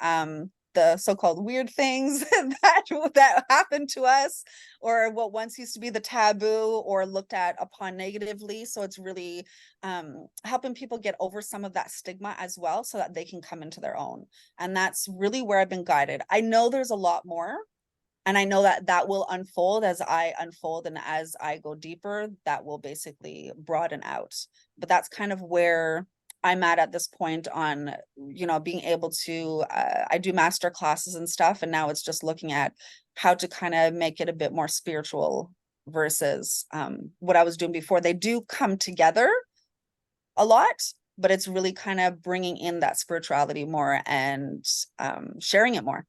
D: the so-called weird things that happen to us, or what once used to be the taboo or looked at upon negatively. So it's really helping people get over some of that stigma as well, so that they can come into their own. And that's really where I've been guided. I know there's a lot more, and I know that will unfold as I unfold, and as I go deeper, that will basically broaden out. But that's kind of where I'm at this point on, being able to, I do master classes and stuff, and now it's just looking at how to kind of make it a bit more spiritual versus what I was doing before. They do come together a lot, but it's really kind of bringing in that spirituality more and sharing it more,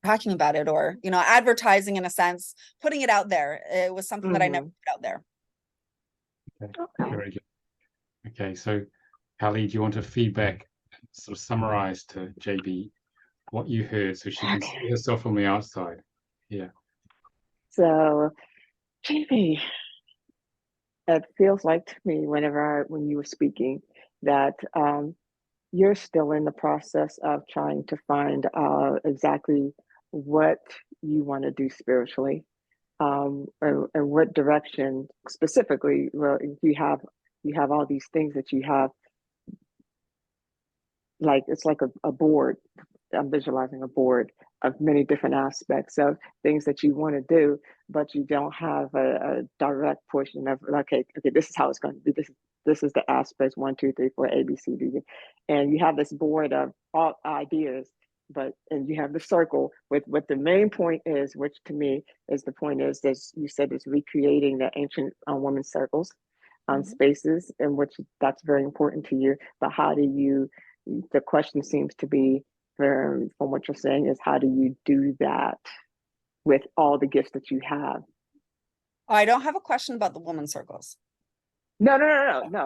D: talking about it, or, advertising in a sense, putting it out there. It was something that I never put out there.
C: Okay.
A: Very good. Okay, so Hallie, do you want to feedback, sort of summarize to JB what you heard so she can see herself on the outside? Yeah.
C: So, JB, it feels like to me when you were speaking that you're still in the process of trying to find exactly what you want to do spiritually, and what direction specifically. Well, you have all these things that you have, like it's like a board. I'm visualizing a board of many different aspects of things that you want to do, but you don't have a direct portion of, okay, this is how it's going to be. This is the aspects 1, 2, 3, 4, A, B, C, D, and you have this board of all ideas, and you have the circle with what the main point is, which to me is the point is that you said is recreating the ancient women's circles, spaces, and which that's very important to you. But how do you? The question seems to be, from what you're saying, is how do you do that with all the gifts that you have?
D: I don't have a question about the women's circles.
C: No,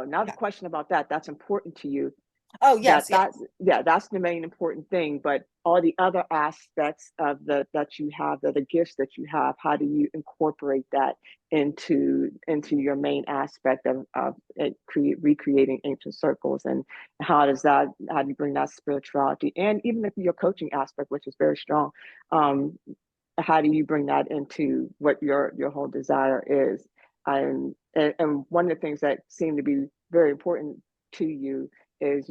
C: not a question about that. That's important to you.
D: Oh, yes,
C: that's the main important thing. But all the other aspects of that you have, the gifts that you have, how do you incorporate that into your main aspect of recreating ancient circles? And how do you bring that spirituality, and even if your coaching aspect, which is very strong, how do you bring that into what your whole desire is? And one of the things that seem to be very important to you is,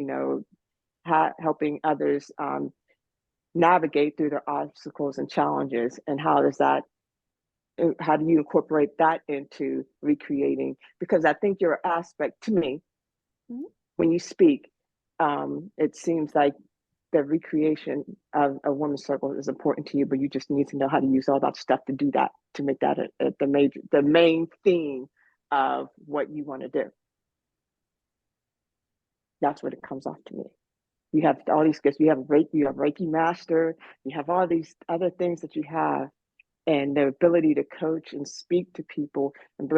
C: helping others navigate through their obstacles and challenges. And how do you incorporate that into recreating? Because I think your aspect, to me, when you speak, it seems like the recreation of a woman's circle is important to you, but you just need to know how to use all that stuff to do that, to make that the main theme of what you want to do. That's what it comes off to me. You have all these gifts. You have Reiki master. You have all these other things that you have, and the ability to coach and speak to people and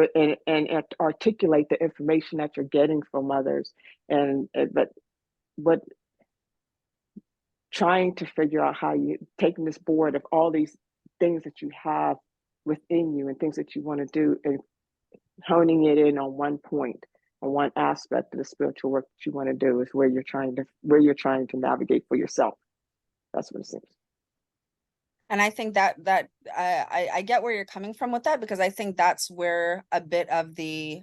C: articulate the information that you're getting from others. But trying to figure out how you taking this board of all these things that you have within you and things that you want to do, and honing it in on one point, on one aspect of the spiritual work that you want to do, is where you're trying to navigate for yourself. That's what it seems.
D: And I think that I get where you're coming from with that, because I think that's where a bit of the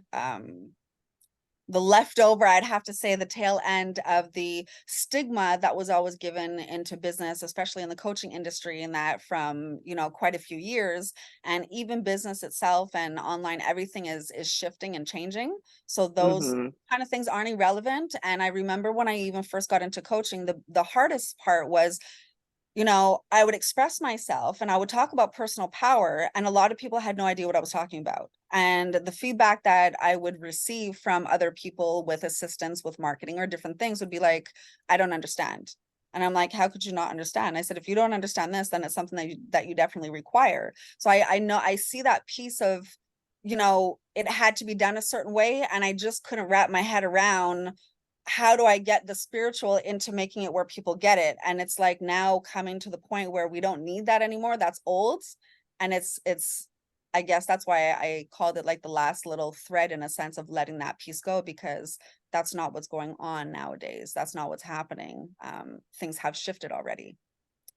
D: leftover, I'd have to say, the tail end of the stigma that was always given into business, especially in the coaching industry, and that from, quite a few years, and even business itself and online, everything is shifting and changing. So those kind of things aren't irrelevant. And I remember when I even first got into coaching, the hardest part was, I would express myself and I would talk about personal power, and a lot of people had no idea what I was talking about. And the feedback that I would receive from other people with assistance with marketing or different things would be like, I don't understand. And I'm like, how could you not understand? I said, if you don't understand this, then it's something that you definitely require. So I know, I see that piece of, it had to be done a certain way, and I just couldn't wrap my head around how do I get the spiritual into making it where people get it? And it's like now coming to the point where we don't need that anymore. That's old. And it's, I guess that's why I called it like the last little thread, in a sense of letting that piece go, because that's not what's going on nowadays. That's not what's happening. Things have shifted already.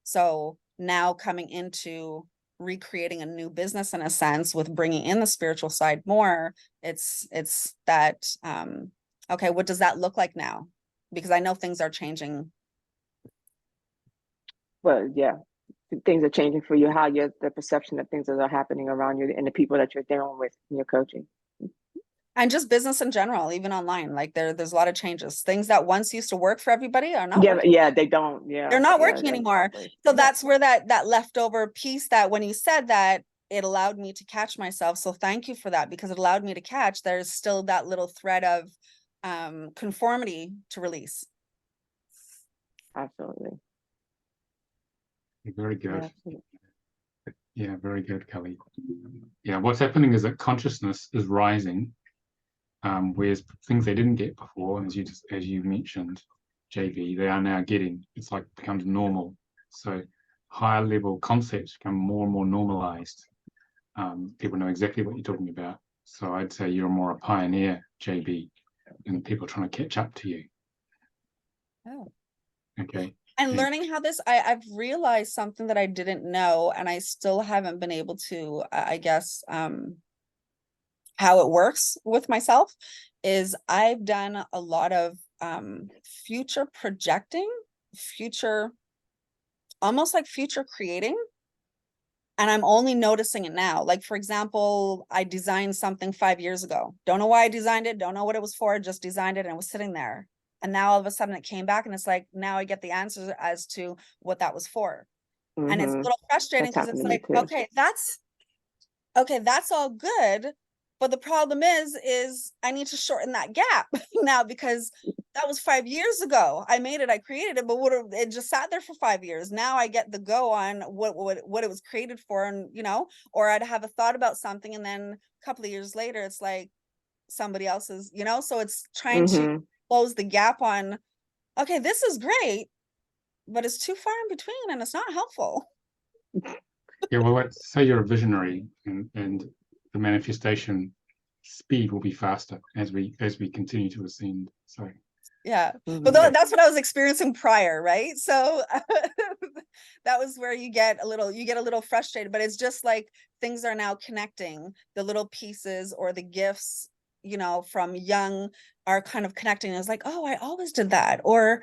D: So now coming into recreating a new business, in a sense, with bringing in the spiritual side more, it's that, okay, what does that look like now? Because I know things are changing.
C: Well, yeah, things are changing for you, how the perception of things that are happening around you and the people that you're dealing with in your coaching.
D: And just business in general, even online, like there's a lot of changes. Things that once used to work for everybody are not working.
C: Yeah, they don't. Yeah,
D: They're not
C: yeah,
D: working anymore.
C: exactly.
D: So that's where that leftover piece, that when you said that, it allowed me to catch myself. So thank you for that, because it allowed me to catch there's still that little thread of conformity to release.
C: Absolutely.
A: Very good.
C: Absolutely.
A: Yeah, very good, Kelly. Yeah, what's happening is that consciousness is rising, whereas things they didn't get before, as you mentioned, JB, they are now getting. It's like becomes normal. So higher level concepts become more and more normalized. People know exactly what you're talking about. So I'd say you're more a pioneer, JB, and people trying to catch up to you.
D: Oh.
A: Okay.
D: And learning how this, I've realized something that I didn't know, and I still haven't been able to, I guess, how it works with myself, is I've done a lot of future projecting, almost like future creating. And I'm only noticing it now. Like, for example, I designed something 5 years ago. Don't know why I designed it. Don't know what it was for. Just designed it and it was sitting there. And now all of a sudden it came back, and it's like, now I get the answers as to what that was for.
C: Mm-hmm.
D: And it's a little frustrating, because it's like, okay, that's all good. But the problem is I need to shorten that gap now, because that was 5 years ago. I made it, I created it, but it just sat there for 5 years. Now I get the go on what it was created for, and or I'd have a thought about something, and then a couple of years later, it's like somebody else's, so it's trying to close the gap on, okay, this is great, but it's too far in between and it's not helpful.
A: Yeah, well, let's say you're a visionary, and the manifestation speed will be faster as we continue to ascend. So
D: yeah, but that's what I was experiencing prior, right? So that was where you get a little frustrated, but it's just like things are now connecting, the little pieces or the gifts, from young are kind of connecting. It's like, oh, I always did that, or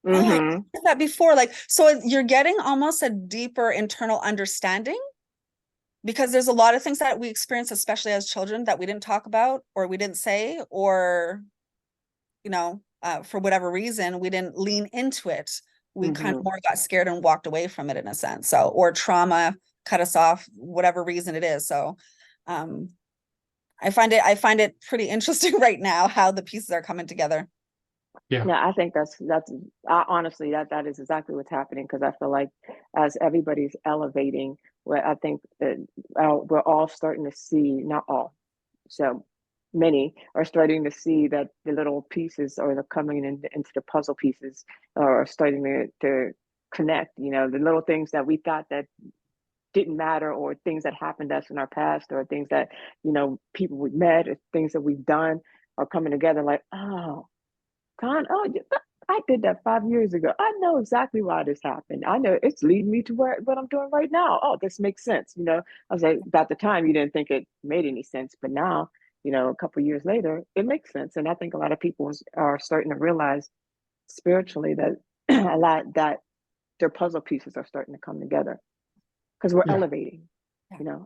D: oh, I did that before. Like, so you're getting almost a deeper internal understanding, because there's a lot of things that we experience, especially as children, that we didn't talk about, or we didn't say, or for whatever reason we didn't lean into it. We kind of more got scared and walked away from it, in a sense. So, or trauma cut us off, whatever reason it is. So I find it pretty interesting right now how the pieces are coming together.
C: Yeah, I think that's honestly that is exactly what's happening, because I feel like as everybody's elevating, I think that we're all starting to see, not all, so many are starting to see that the little pieces are coming into the puzzle pieces are starting to connect. The little things that we thought that didn't matter, or things that happened to us in our past, or things that people we met, or things that we've done, are coming together. Like, oh, I did that 5 years ago. I know exactly why this happened. I know it's leading me to what I'm doing right now. Oh, this makes sense. I was like, at the time you didn't think it made any sense, but now, a couple of years later, it makes sense. And I think a lot of people are starting to realize spiritually that that their puzzle pieces are starting to come together, because we're elevating,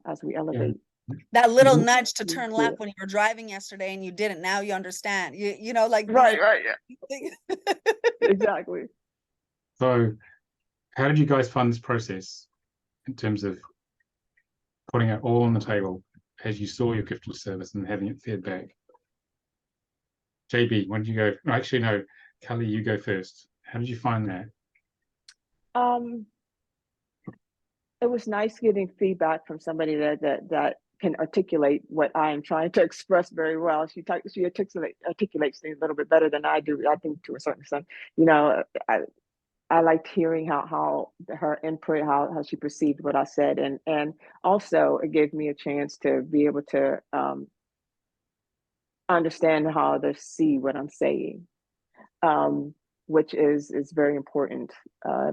C: as we elevate.
D: That little nudge to turn left when you were driving yesterday and you didn't, now you understand. Like
C: right, yeah. Exactly.
A: So how did you guys find this process in terms of putting it all on the table as you saw your gift of service and having it fed back? JB, when did you go? Actually, no, Kelly, you go first. How did you find that?
C: It was nice getting feedback from somebody that can articulate what I am trying to express very well. She articulates things a little bit better than I do, I think, to a certain extent. You know, I liked hearing how her input, how she perceived what I said, and also it gave me a chance to be able to understand how others see what I'm saying, which is very important,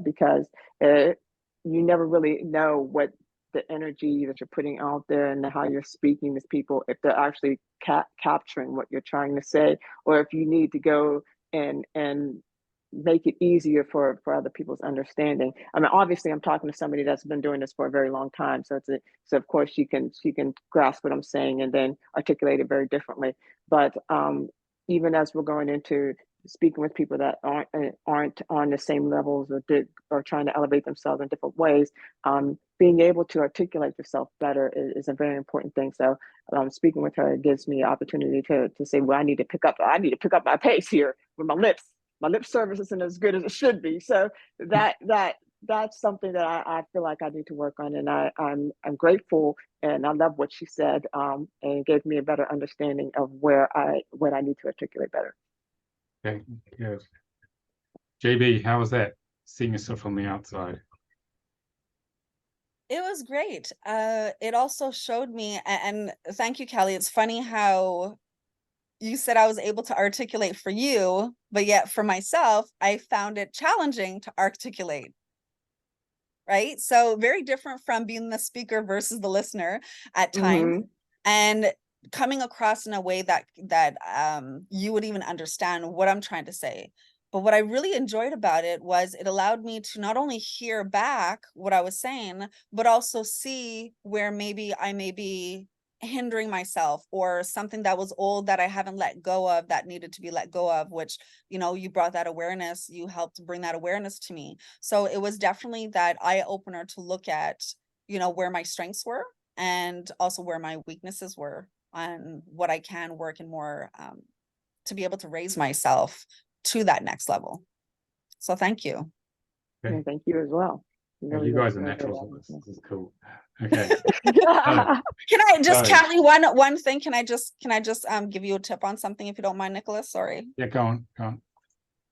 C: because you never really know what the energy that you're putting out there and how you're speaking to people, if they're actually capturing what you're trying to say, or if you need to go and make it easier for other people's understanding. I mean, obviously I'm talking to somebody that's been doing this for a very long time. So so of course she can grasp what I'm saying and then articulate it very differently. But even as we're going into speaking with people that aren't on the same levels, or trying to elevate themselves in different ways, being able to articulate yourself better is a very important thing. So speaking with her gives me opportunity to say, well, I need to pick up my pace here with my lips. My lip service isn't as good as it should be. So that's something that I feel like I need to work on, and I'm grateful, and I love what she said, and gave me a better understanding of what I need to articulate better.
A: Okay, good. JB, how was that? Seeing yourself from the outside.
D: It was great. It also showed me, and thank you, Kelly. It's funny how you said I was able to articulate for you, but yet for myself, I found it challenging to articulate. Right? So very different from being the speaker versus the listener at times, and coming across in a way that you would even understand what I'm trying to say. But what I really enjoyed about it was it allowed me to not only hear back what I was saying, but also see where maybe I may be hindering myself, or something that was old that I haven't let go of that needed to be let go of, which, you know, you brought that awareness, you helped bring that awareness to me. So it was definitely that eye opener to look at, you know, where my strengths were and also where my weaknesses were, on what I can work in more, to be able to raise myself to that next level. So thank you.
A: Okay.
C: Yeah, thank you as well.
A: You guys are naturals at this. This is cool. Okay.
D: Can I just, Kelly, one thing? Can I just give you a tip on something, if you don't mind, Nicolas? Sorry.
A: Yeah, go on.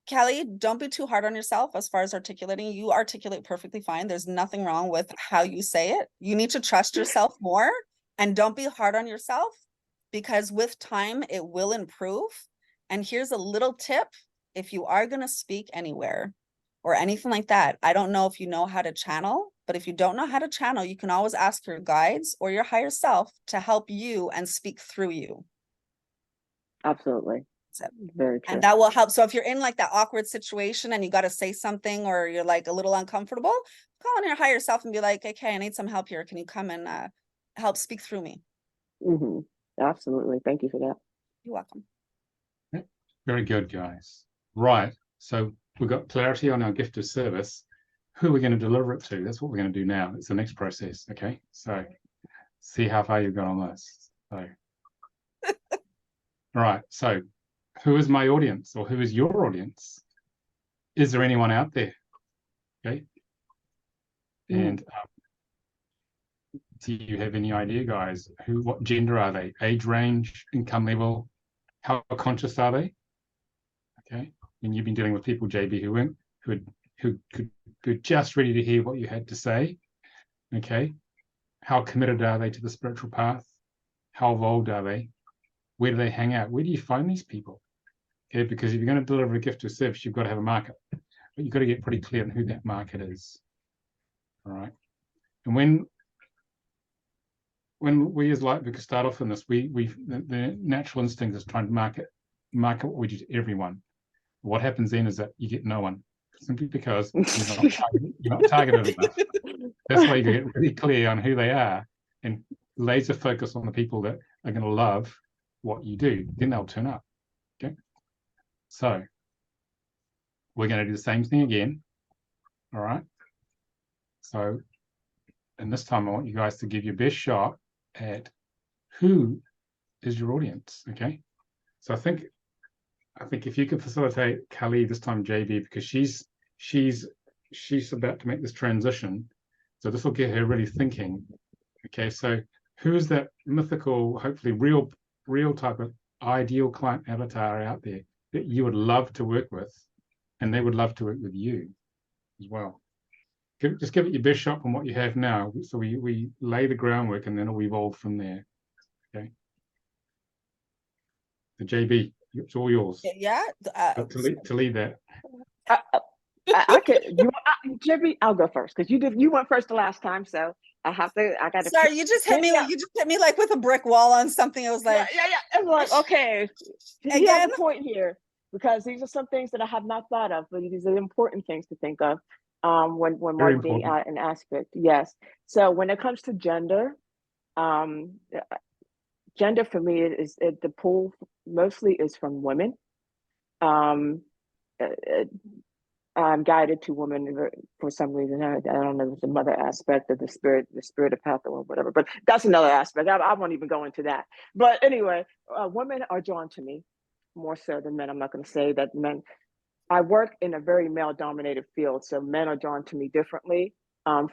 D: Kelly, don't be too hard on yourself as far as articulating. You articulate perfectly fine. There's nothing wrong with how you say it. You need to trust yourself more, and don't be hard on yourself, because with time it will improve. And here's a little tip: if you are going to speak anywhere or anything like that, I don't know if you know how to channel, but if you don't know how to channel, you can always ask your guides or your higher self to help you and speak through you.
C: Absolutely.
D: So,
C: very true.
D: and that will help. So if you're in like that awkward situation and you got to say something, or you're like a little uncomfortable, call on your higher self and be like, okay, I need some help here. Can you come and help speak through me?
C: Absolutely. Thank you for that.
D: You're welcome.
A: Very good, guys. Right. So we've got clarity on our gift of service. Who are we going to deliver it to? That's what we're going to do now. It's the next process. Okay. So see how far you've got on this. So, all right. So who is my audience, or who is your audience? Is there anyone out there? Okay. And do you have any idea, guys? What gender are they? Age range, income level, how conscious are they? Okay. And you've been dealing with people, JB, who could just ready to hear what you had to say. Okay. How committed are they to the spiritual path? How evolved are they? Where do they hang out? Where do you find these people? Okay, because if you're going to deliver a gift or service, you've got to have a market, but you've got to get pretty clear on who that market is. All right. And when we as Lightbody start off in this, the natural instinct is trying to market what we do to everyone. What happens then is that you get no one, simply because you're not targeted enough. That's why you get really clear on who they are and laser focus on the people that are going to love what you do. Then they'll turn up. Okay. So we're going to do the same thing again. All right. So, and this time I want you guys to give your best shot at who is your audience. Okay. So I think if you can facilitate Kali this time, JB, because she's about to make this transition. So this will get her really thinking. Okay. So who is that mythical, hopefully real type of ideal client avatar out there that you would love to work with, and they would love to work with you as well. Just give it your best shot from what you have now. So we lay the groundwork and then it'll evolve from there. Okay. The JB, it's all yours.
D: Yeah.
A: To lead that.
C: I could. Jimmy, I'll go first because you went first the last time, so I got to.
D: Sorry, you just hit me. You just hit me like with a brick wall on something. It was like,
C: yeah. I'm like, okay, he has
D: again.
C: a point here because these are some things that I have not thought of, but these are important things to think of. When marketing an aspect, yes. So when it comes to gender, gender for me the pull mostly is from women. I'm guided to women for some reason. I don't know if it's the mother aspect of the spirit of path or whatever, but that's another aspect. I won't even go into that. But anyway, women are drawn to me more so than men. I'm not going to say that men. I work in a very male-dominated field, so men are drawn to me differently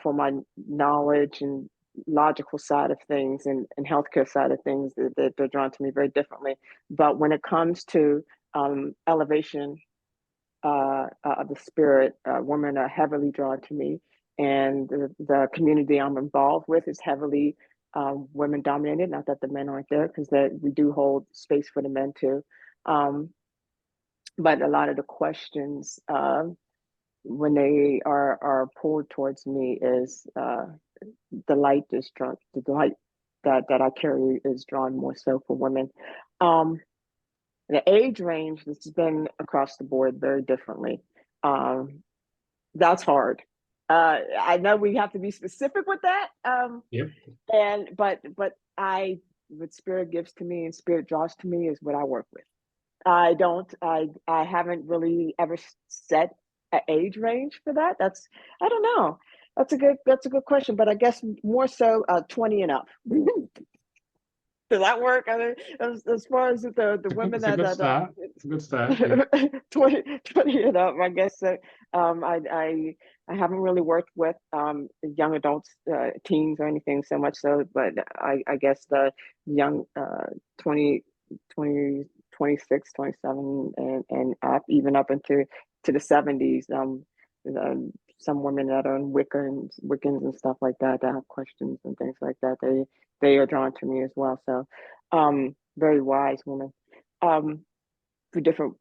C: for my knowledge and logical side of things and healthcare side of things. They're drawn to me very differently. But when it comes to elevation of the spirit, women are heavily drawn to me, and the community I'm involved with is heavily women dominated. Not that the men aren't there, because we do hold space for the men too. But a lot of the questions when they are pulled towards me is the light is drawn. The light that I carry is drawn more so for women. The age range has been across the board very differently. That's hard. I know we have to be specific with that.
A: Yep.
C: But what spirit gives to me and spirit draws to me is what I work with. I haven't really ever set an age range for that. I don't know. That's a good question, but I guess more so 20 and up. Does that work? I mean, as far as the women
A: It's a good start. It's a good start. Yeah.
C: 20 and up, I guess. So, I haven't really worked with young adults, teens or anything so much so, but I guess the young 20, 26, 27 and up, even up into the 70s. Some women that are in Wiccans and stuff like that have questions and things like that. They are drawn to me as well. So very wise women for different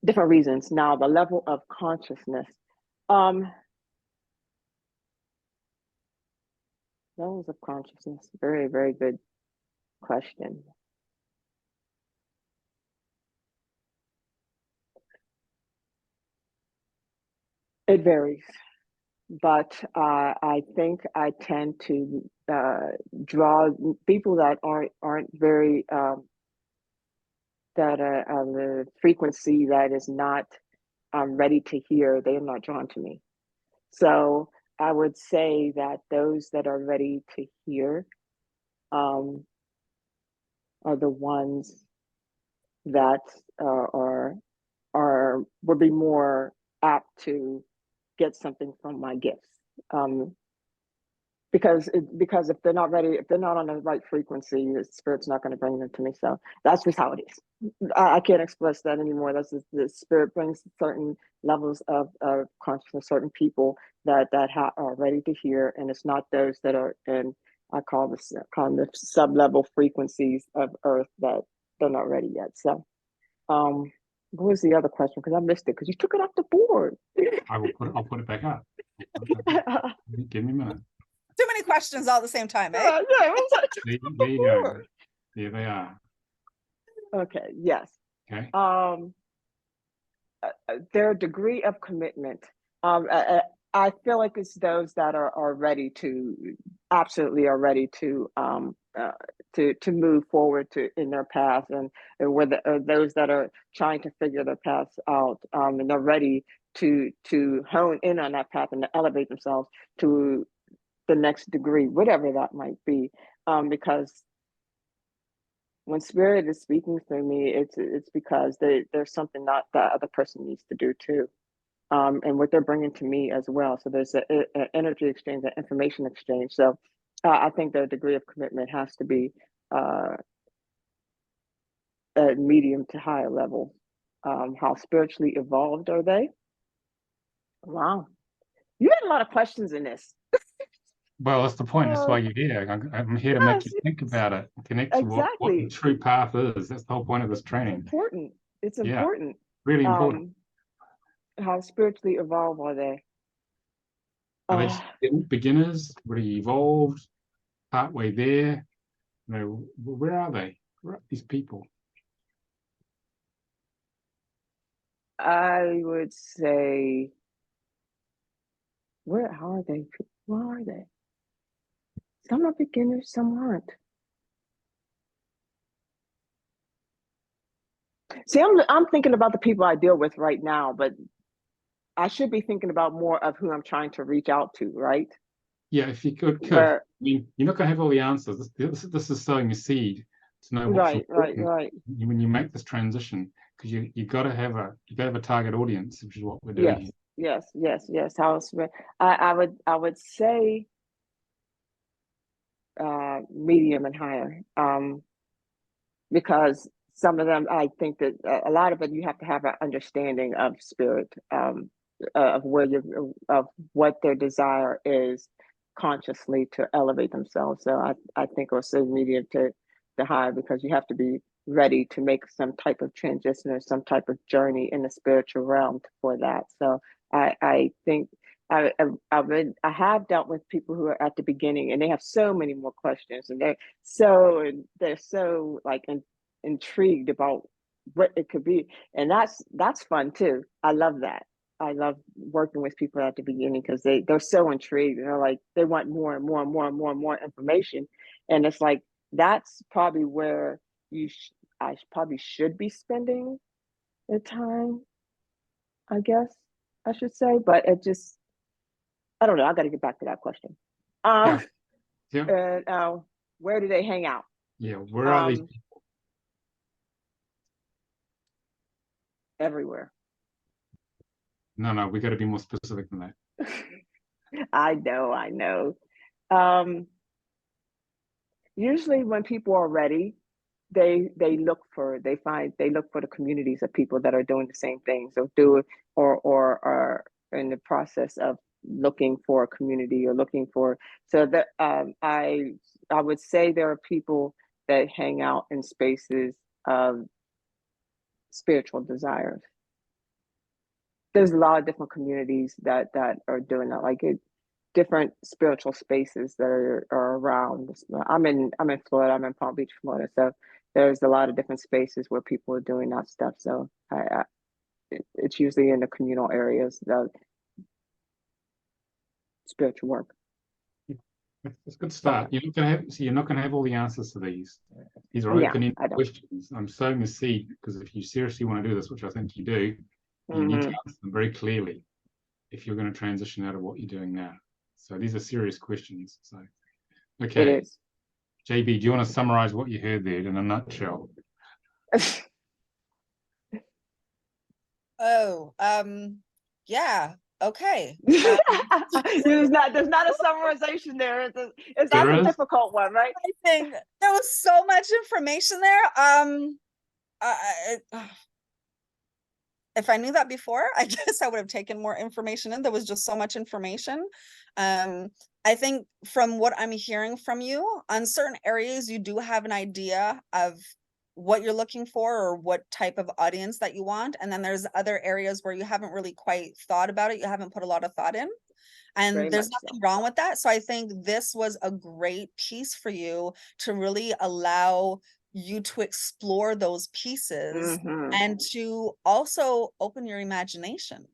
C: reasons. Now the level of consciousness. Levels of consciousness. Very, very good question. It varies, but I think I tend to draw people that aren't very that the frequency that is not ready to hear. They are not drawn to me. So I would say that those that are ready to hear are the ones that would be more apt to get something from my gifts. Because if they're not ready, if they're not on the right frequency, the spirit's not going to bring them to me. So that's just how it is. I can't express that anymore. That's just, the spirit brings certain levels of consciousness, certain people that are ready to hear, and it's not those that are in, I call them the sub-level frequencies of Earth that they're not ready yet. So what was the other question? Because I missed it because you took it off the board.
A: I'll put it back up. Give me a minute.
D: Too many questions all at the same time, eh?
C: Yeah,
A: There you go. There they are.
C: Okay. Yes.
A: Okay.
C: Their degree of commitment. I feel like it's those that are ready to, absolutely are ready to move forward in their path, and whether those that are trying to figure their paths out, and they're ready to hone in on that path and to elevate themselves to the next degree, whatever that might be, because when spirit is speaking through me, it's because there's something that the other person needs to do too, and what they're bringing to me as well. So there's an energy exchange, an information exchange. So I think the degree of commitment has to be at medium to higher level. How spiritually evolved are they? Wow. You had a lot of questions in this.
A: Well, that's the point. That's why
C: Uh,
A: you're here. I'm here to make
C: yes,
A: you think
C: yes,
A: about it, connect to what the
C: exactly.
A: true path is. That's the whole point of this
C: It's
A: training.
C: important. It's
A: Yeah,
C: important.
A: really important.
C: How spiritually evolved are they?
A: Are they
C: Uh,
A: just beginners? Really evolved? Partway there? You know, where are they? Where are these people?
C: I would say, where are they? Where are they? Some are beginners, some aren't. See, I'm thinking about the people I deal with right now, but I should be thinking about more of who I'm trying to reach out to, right?
A: Yeah, if you could. I
C: Where,
A: mean, you're not going to have all the answers. This is sowing a seed to know what's
C: right,
A: important
C: right.
A: when you make this transition, because you got to have a target audience, which is what we're doing
C: Yes,
A: here.
C: yes. I would say medium and higher, because some of them, I think that a lot of it, you have to have an understanding of spirit, of of what their desire is consciously to elevate themselves. So I think I'll say medium to high, because you have to be ready to make some type of transition or some type of journey in the spiritual realm for that. So I think I have dealt with people who are at the beginning and they have so many more questions, and they're so like intrigued about what it could be, and that's fun too. I love that. I love working with people at the beginning because they're so intrigued, and they're like they want more and more and more and more and more information, and it's like that's probably where I probably should be spending the time, I guess I should say, but it just I don't know. I got to get back to that question.
A: Yeah,
C: Um,
A: yeah,
C: and where do they hang out?
A: yeah. Where are these?
C: Um, everywhere.
A: No, we got to be more specific than that.
C: I know. Um, Usually when people are ready, they look for the communities of people that are doing the same things or do or are in the process of looking for a community or looking for so that I would say there are people that hang out in spaces of spiritual desires. There's a lot of different communities that are doing that, like different spiritual spaces that are around. I'm in Florida. I'm in Palm Beach, Florida. So there's a lot of different spaces where people are doing that stuff. So it's usually in the communal areas, the spiritual work.
A: It's a good start. You're not going to have all the answers to these. These are
C: Yeah,
A: open-ended
C: I don't.
A: questions. I'm sowing the seed because if you seriously want to do this, which I think you do, you need to
C: Hmm.
A: answer them very clearly if you're going to transition out of what you're doing now. So these are serious questions. So,
C: It
A: okay,
C: is.
A: JB, do you want to summarize what you heard there in a nutshell?
D: Oh, yeah, okay.
C: There's not a summarization there. That's
A: There
C: a
A: is.
C: difficult one, right?
D: I think there was so much information there. If I knew that before, I guess I would have taken more information in. There was just so much information. I think from what I'm hearing from you, on certain areas, you do have an idea of what you're looking for or what type of audience that you want. And then there's other areas where you haven't really quite thought about it. You haven't put a lot of thought in.
C: Very
D: And there's
C: much
D: nothing
C: so.
D: wrong with that. So I think this was a great piece for you to really allow you to explore those pieces
C: Hmm.
D: and to also open your imagination.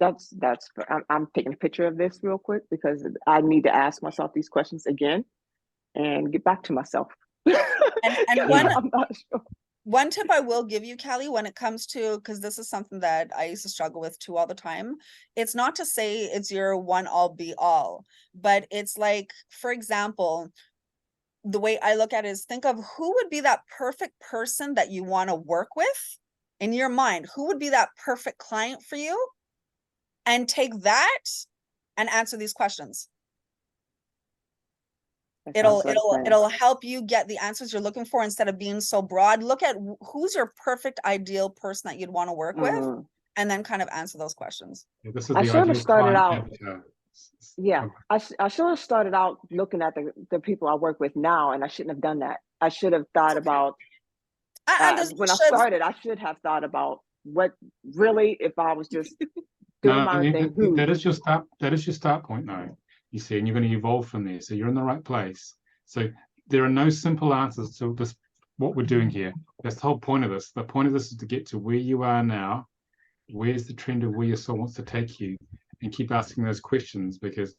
C: I'm taking a picture of this real quick because I need to ask myself these questions again and get back to myself.
D: And
A: Yeah.
C: I'm not sure.
D: one tip I will give you, Callie, when it comes to, because this is something that I used to struggle with too all the time. It's not to say it's your one all be all, but it's like, for example, the way I look at it is think of who would be that perfect person that you want to work with in your mind. Who would be that perfect client for you? And take that and answer these questions.
C: That sounds like that.
D: It'll help you get the answers you're looking for instead of being so broad. Look at who's your perfect ideal person that you'd want to work with, and then kind of answer those questions.
A: Yeah, this is
C: I
A: the
C: should have
A: ideal
C: started
A: client
C: out.
A: avatar.
C: Yeah, I should have started out looking at the people I work with now, and I shouldn't have done that. I should have thought about when I started. I should have thought about what really, if I was just doing
A: No,
C: my
A: I
C: own
A: mean,
C: thing.
A: that is your start. That is your start point, though. You see, and you're going to evolve from there. So you're in the right place. So there are no simple answers to this. What we're doing here. That's the whole point of this. The point of this is to get to where you are now. Where's the trend of where your soul wants to take you, and keep asking those questions, because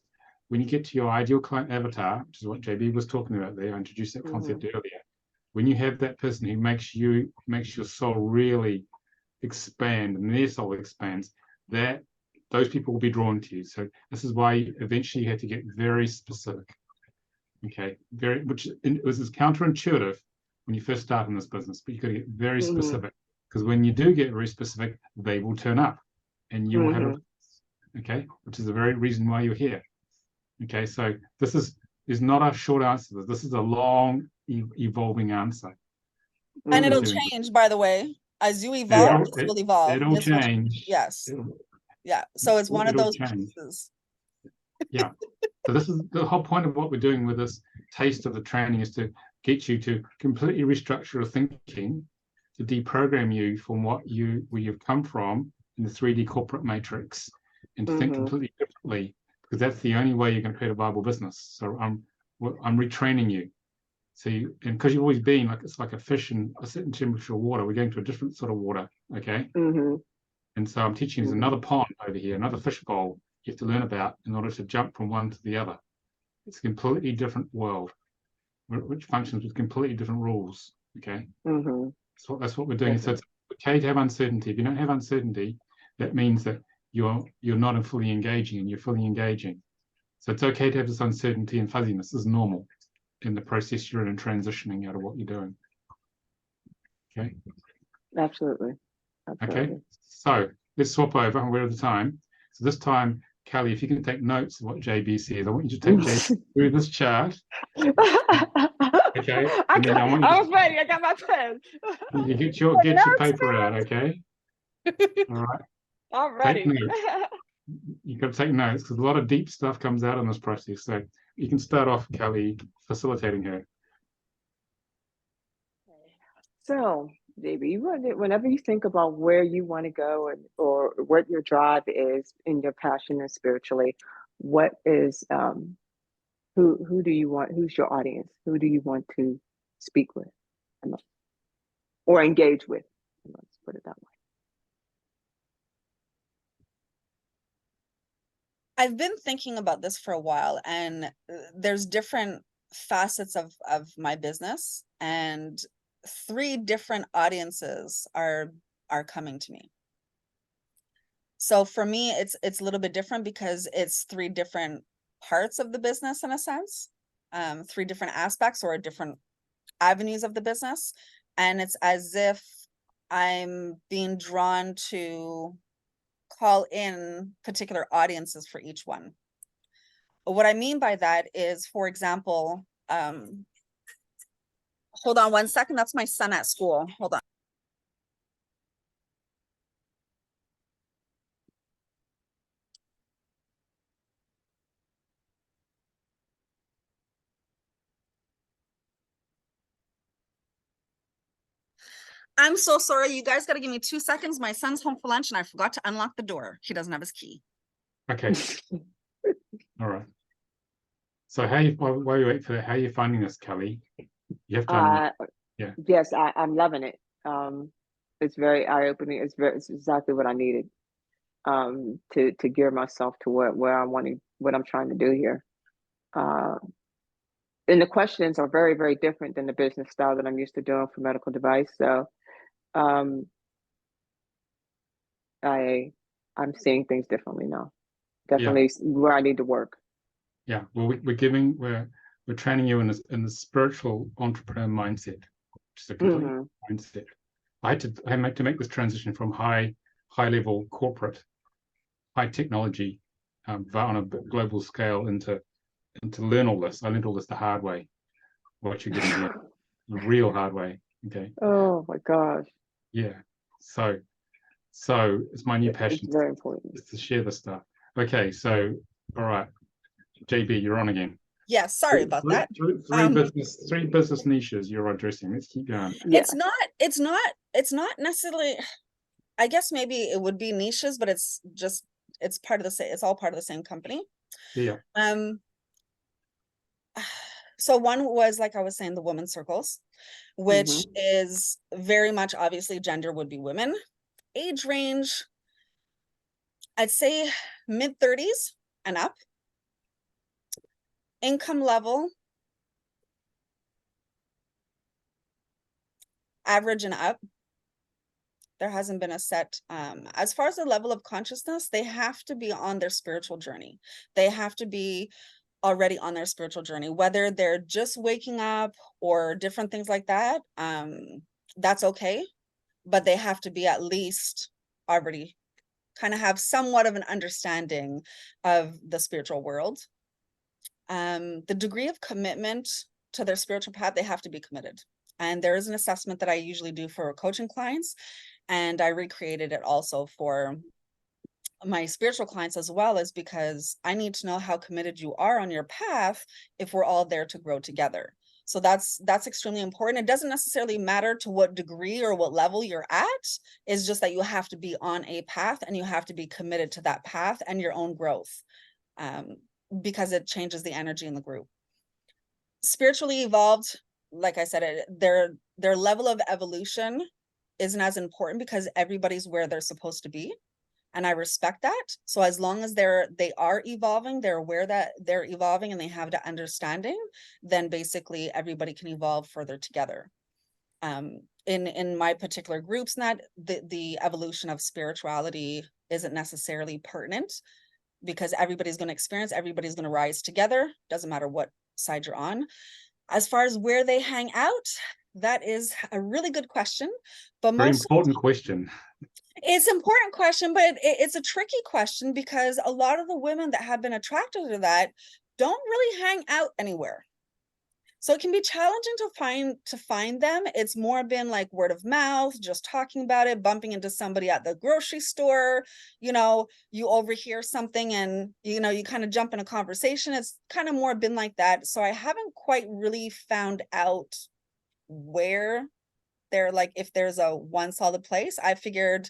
A: when you get to your ideal client avatar, which is what JB was talking about there, I introduced that concept earlier. When you have that person who makes your soul really expand and their soul expands, that those people will be drawn to you. So this is why eventually you had to get very specific. Okay, which was counterintuitive when you first start in this business, but you got to get very specific, because when you do get very specific, they will turn up, and you will have a, okay, which is the very reason why you're here. Okay, so this is not a short answer. This is a long evolving answer.
D: And it'll change, by the way, as you evolve. This will evolve.
A: It'll change.
D: Yes. Yeah. So it's one of those
A: pieces. Yeah. So this is the whole point of what we're doing with this taste of the training, is to get you to completely restructure your thinking, to deprogram you from where you've come from in the 3D corporate matrix, and to think completely differently, because that's the only way you're going to create a viable business. So I'm retraining you. So and because you've always been it's like a fish in a certain temperature of water, we're going to a different sort of water, okay? And so I'm teaching you another pond over here, another fish bowl you have to learn about in order to jump from one to the other. It's a completely different world, which functions with completely different rules, okay? That's what we're doing. So it's okay to have uncertainty. If you don't have uncertainty, that means that you're not fully engaging, and you're fully engaging. So it's okay to have this uncertainty and fuzziness. This is normal in the process you're in and transitioning out of what you're doing. Okay.
C: Absolutely.
A: Okay. So let's swap over. We're at the time. So this time, Kelly, if you can take notes of what JB says, I want you to take JB through this chart. Okay.
C: I was ready. I got my pen.
A: You get your paper out. Okay. All right.
C: I'm ready.
A: You've got to take notes, because a lot of deep stuff comes out in this process. So you can start off, Kelly, facilitating her.
C: So, JB, whenever you think about where you want to go, or what your drive is in your passion and spiritually, what is who do you want? Who's your audience? Who do you want to speak with, or engage with? Let's put it that way.
D: I've been thinking about this for a while, and there's different facets of my business, and 3 different audiences are coming to me. So for me, it's a little bit different, because it's 3 different parts of the business in a sense, 3 different aspects or different avenues of the business, and it's as if I'm being drawn to call in particular audiences for each one. What I mean by that is, for example, hold on one second. That's my son at school. Hold on. I'm so sorry. You guys got to give me 2 seconds. My son's home for lunch and I forgot to unlock the door. He doesn't have his key.
A: Okay. All right. So while you wait for that, how are you finding this, Kelly? You have to
C: Yes, I'm loving it. It's very eye-opening. It's exactly what I needed to gear myself to what I'm trying to do here. And the questions are very, very different than the business style that I'm used to doing for medical device. So I'm seeing things differently now. Definitely where I need to work.
A: Yeah. Well, we're training you in the spiritual entrepreneur mindset, which is a complete mindset. I had to make this transition from high level corporate, high technology, on a global scale into And to learn all this, I learned all this the hard way. What you're getting here, the real hard way. Okay.
C: Oh my gosh.
A: Yeah. So it's my new
C: It's
A: passion
C: very important.
A: is to share this stuff. Okay. So, all right, JB, you're on again.
D: Yeah, sorry about that.
A: Three business niches you're addressing. Let's keep going.
C: Yeah.
D: It's not necessarily, I guess maybe it would be niches, but it's part of the same, it's all part of the same company.
A: Yeah.
D: So one was, like I was saying, the women's circles, which is very much, obviously gender would be women. Age range, I'd say mid-30s and up. Income level, average and up. There hasn't been a set, as far as the level of consciousness, they have to be on their spiritual journey. They have to be already on their spiritual journey, whether they're just waking up or different things like that. That's okay, but they have to be at least already kind of have somewhat of an understanding of the spiritual world. The degree of commitment to their spiritual path, they have to be committed. And there is an assessment that I usually do for coaching clients, and I recreated it also for my spiritual clients as well, is because I need to know how committed you are on your path if we're all there to grow together. So that's extremely important. It doesn't necessarily matter to what degree or what level you're at. It's just that you have to be on a path and you have to be committed to that path and your own growth, because it changes the energy in the group. Spiritually evolved, like I said, their level of evolution isn't as important because everybody's where they're supposed to be. And I respect that. So as long as they are evolving, they're aware that they're evolving and they have the understanding, then basically everybody can evolve further together. In my particular groups, not the evolution of spirituality isn't necessarily pertinent, because everybody's going to experience, everybody's going to rise together. Doesn't matter what side you're on. As far as where they hang out, that is a really good question. But
A: Very important question.
D: It's an important question, but it's a tricky question because a lot of the women that have been attracted to that don't really hang out anywhere. So it can be challenging to find them. It's more been like word of mouth, just talking about it, bumping into somebody at the grocery store, you overhear something and, you kind of jump in a conversation. It's kind of more been like that. So I haven't quite really found out where they're, like, if there's a one solid place. I figured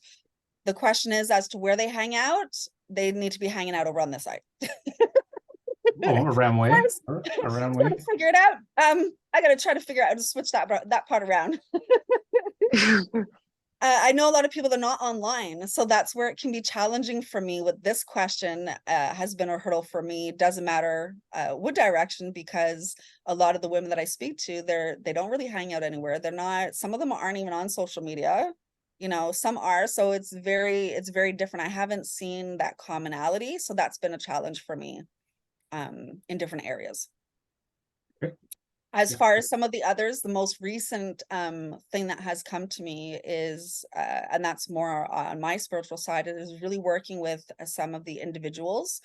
D: the question is, as to where they hang out, they need to be hanging out over on this side.
A: Oh, around where? Around where?
D: Figure it out. I gotta try to figure out how to switch that part around. I know a lot of people that are not online, so that's where it can be challenging for me with this question. Has been a hurdle for me. Doesn't matter what direction, because a lot of the women that I speak to, they don't really hang out anywhere. They're not. Some of them aren't even on social media. Some are. So it's very different. I haven't seen that commonality, so that's been a challenge for me in different areas.
A: Okay.
D: As far as some of the others, the most recent thing that has come to me is, and that's more on my spiritual side, it is really working with some of the individuals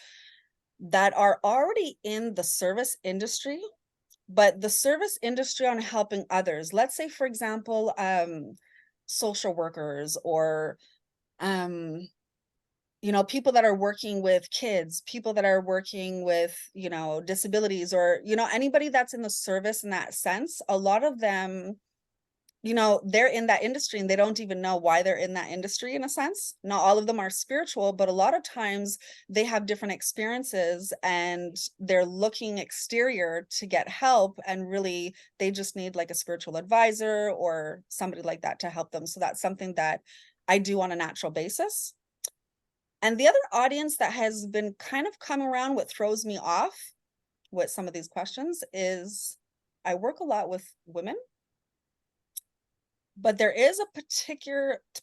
D: that are already in the service industry, but the service industry on helping others. Let's say, for example, social workers or people that are working with kids, people that are working with, disabilities, or, anybody that's in the service in that sense. A lot of them, they're in that industry and they don't even know why they're in that industry, in a sense. Not all of them are spiritual, but a lot of times they have different experiences and they're looking exterior to get help, and really they just need like a spiritual advisor or somebody like that to help them. So that's something that I do on a natural basis. And the other audience that has been kind of come around, what throws me off with some of these questions is I work a lot with women, but there is a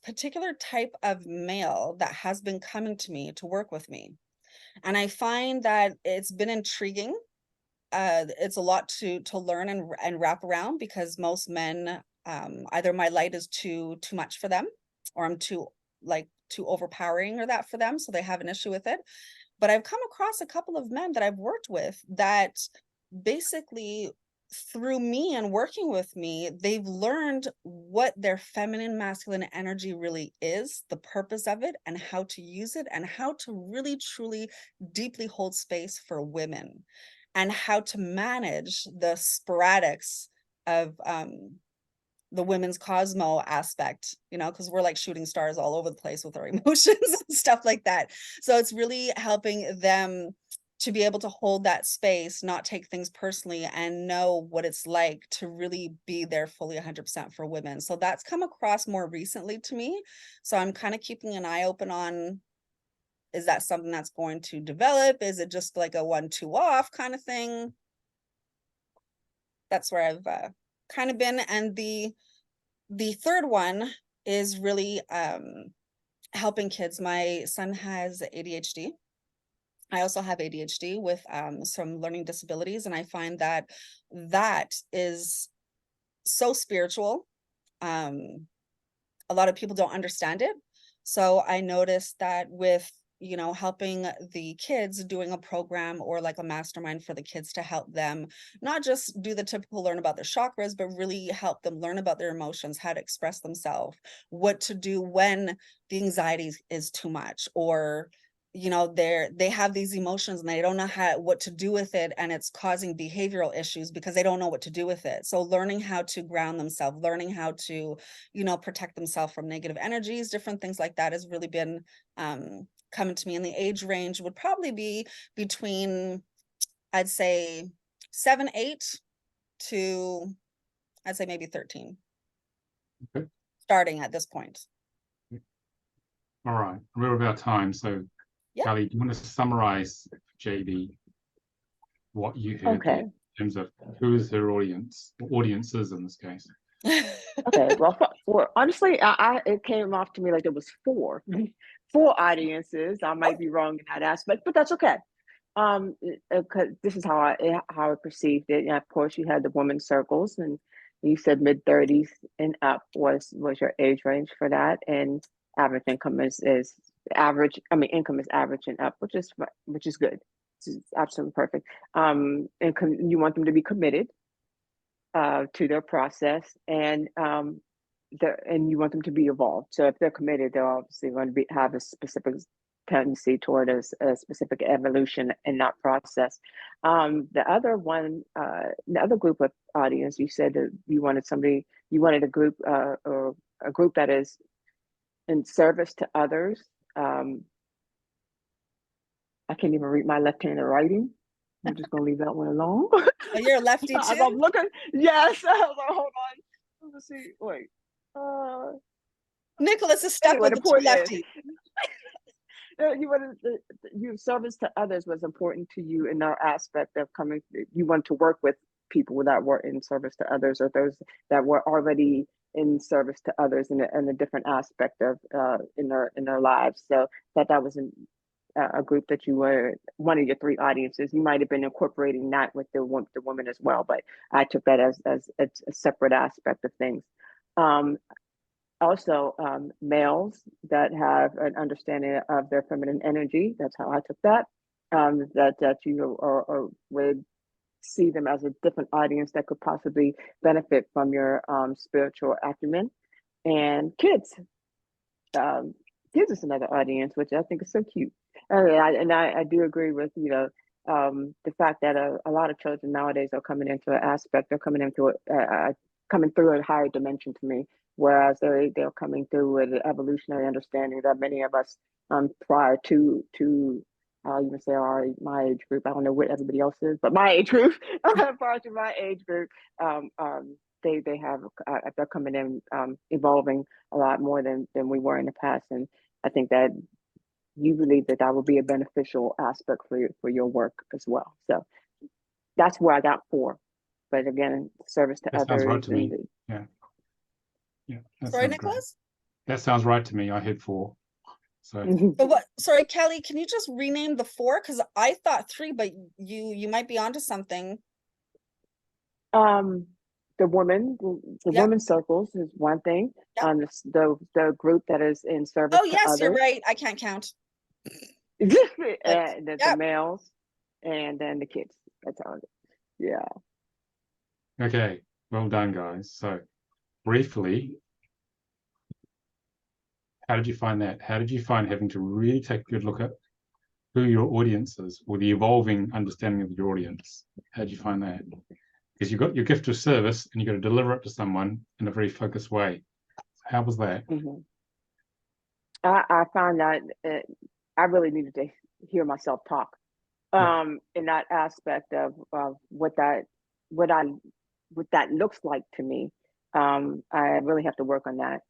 D: particular type of male that has been coming to me to work with me. And I find that it's been intriguing. It's a lot to learn and wrap around, because most men, either my light is too much for them, or I'm too overpowering or that for them, so they have an issue with it. But I've come across a couple of men that I've worked with that basically, through me and working with me, they've learned what their feminine masculine energy really is, the purpose of it, and how to use it, and how to really truly deeply hold space for women, and how to manage the sporadics of the women's cosmo aspect, you know, because we're like shooting stars all over the place with our emotions and stuff like that. So it's really helping them to be able to hold that space, not take things personally, and know what it's like to really be there fully 100% for women. So that's come across more recently to me. So I'm kind of keeping an eye open on, is that something that's going to develop? Is it just like a 1-2 off kind of thing? That's where I've kind of been. And the third one is really helping kids. My son has ADHD. I also have ADHD with some learning disabilities, and I find that that is so spiritual. A lot of people don't understand it. So I noticed that with, you know, helping the kids, doing a program or like a mastermind for the kids to help them not just do the typical learn about their chakras, but really help them learn about their emotions, how to express themselves, what to do when the anxiety is too much, or you know, they have these emotions and they don't know what to do with it, and it's causing behavioral issues because they don't know what to do with it. So learning how to ground themselves, learning how to, you know, protect themselves from negative energies, different things like that has really been coming to me. And the age range would probably be between, I'd say 7, 8 to, I'd say maybe 13.
A: Okay.
D: Starting at this point.
A: All right, we're about time. So,
D: Yep.
A: Kelly, do you want to summarize, JB, what you heard there
C: Okay.
A: in terms of who is her audience, or audiences in this case?
C: Okay. Well, honestly, it came off to me like there was four audiences. I might be wrong in that aspect, but that's okay. 'Cause this is how I perceived it. And of course, you had the women's circles, and you said mid-30s and up was your age range for that, and average income is average. I mean, income is average and up, which is good. It's absolutely perfect. And you want them to be committed to their process, and you want them to be evolved. So if they're committed, they're obviously going to have a specific tendency toward a specific evolution in that process. The other group of audience, you said that you wanted a group or a group that is in service to others. I can't even read my left-handed writing. I'm just gonna leave that one alone.
D: Oh, you're a lefty
C: As
D: too?
C: I'm looking, yes. I was like, hold on. Let's see. Wait.
D: Nicholas is stuck
C: Anyway,
D: with
C: the
D: the two
C: point is,
D: lefties.
C: your service to others was important to you in our aspect of coming. You want to work with people that were in service to others, or those that were already in service to others in a different aspect of in their lives. So that was a group that you were one of your three audiences. You might have been incorporating that with the woman as well, but I took that as a separate aspect of things. Also, males that have an understanding of their feminine energy. That's how I took that. That you would see them as a different audience that could possibly benefit from your spiritual acumen. And kids. Kids is another audience, which I think is so cute. I do agree with, the fact that a lot of children nowadays are coming into an aspect, they're coming into coming through a higher dimension to me, whereas they're coming through with an evolutionary understanding that many of us prior to I'll even say my age group. I don't know what everybody else is, but my age group, prior to my age group, they have they're coming in evolving a lot more than we were in the past, and I think that you believe that will be a beneficial aspect for your work as well. So that's where I got 4. But again, service to
A: That
C: others.
A: sounds right to me. Yeah. That
D: Sorry,
A: sounds great.
D: Nicholas?
A: That sounds right to me. I had 4. So
D: But what? Sorry, Kelly, can you just rename the 4? Because I thought 3, but you might be onto something.
C: The women's circles is one thing.
D: Yep.
C: The group that is in service
D: Oh,
C: to
D: yes,
C: others.
D: you're right. I can't count.
C: And the
D: Yep.
C: males, and then the kids. That's how it is. Yeah.
A: Okay, well done, guys. So briefly, how did you find that? How did you find having to really take a good look at who your audience is, or the evolving understanding of your audience? How did you find that? Because you've got your gift of service and you've got to deliver it to someone in a very focused way. How was that?
C: Hmm. I found that I really needed to hear myself talk in that aspect of what I what that looks like to me. I really have to work on that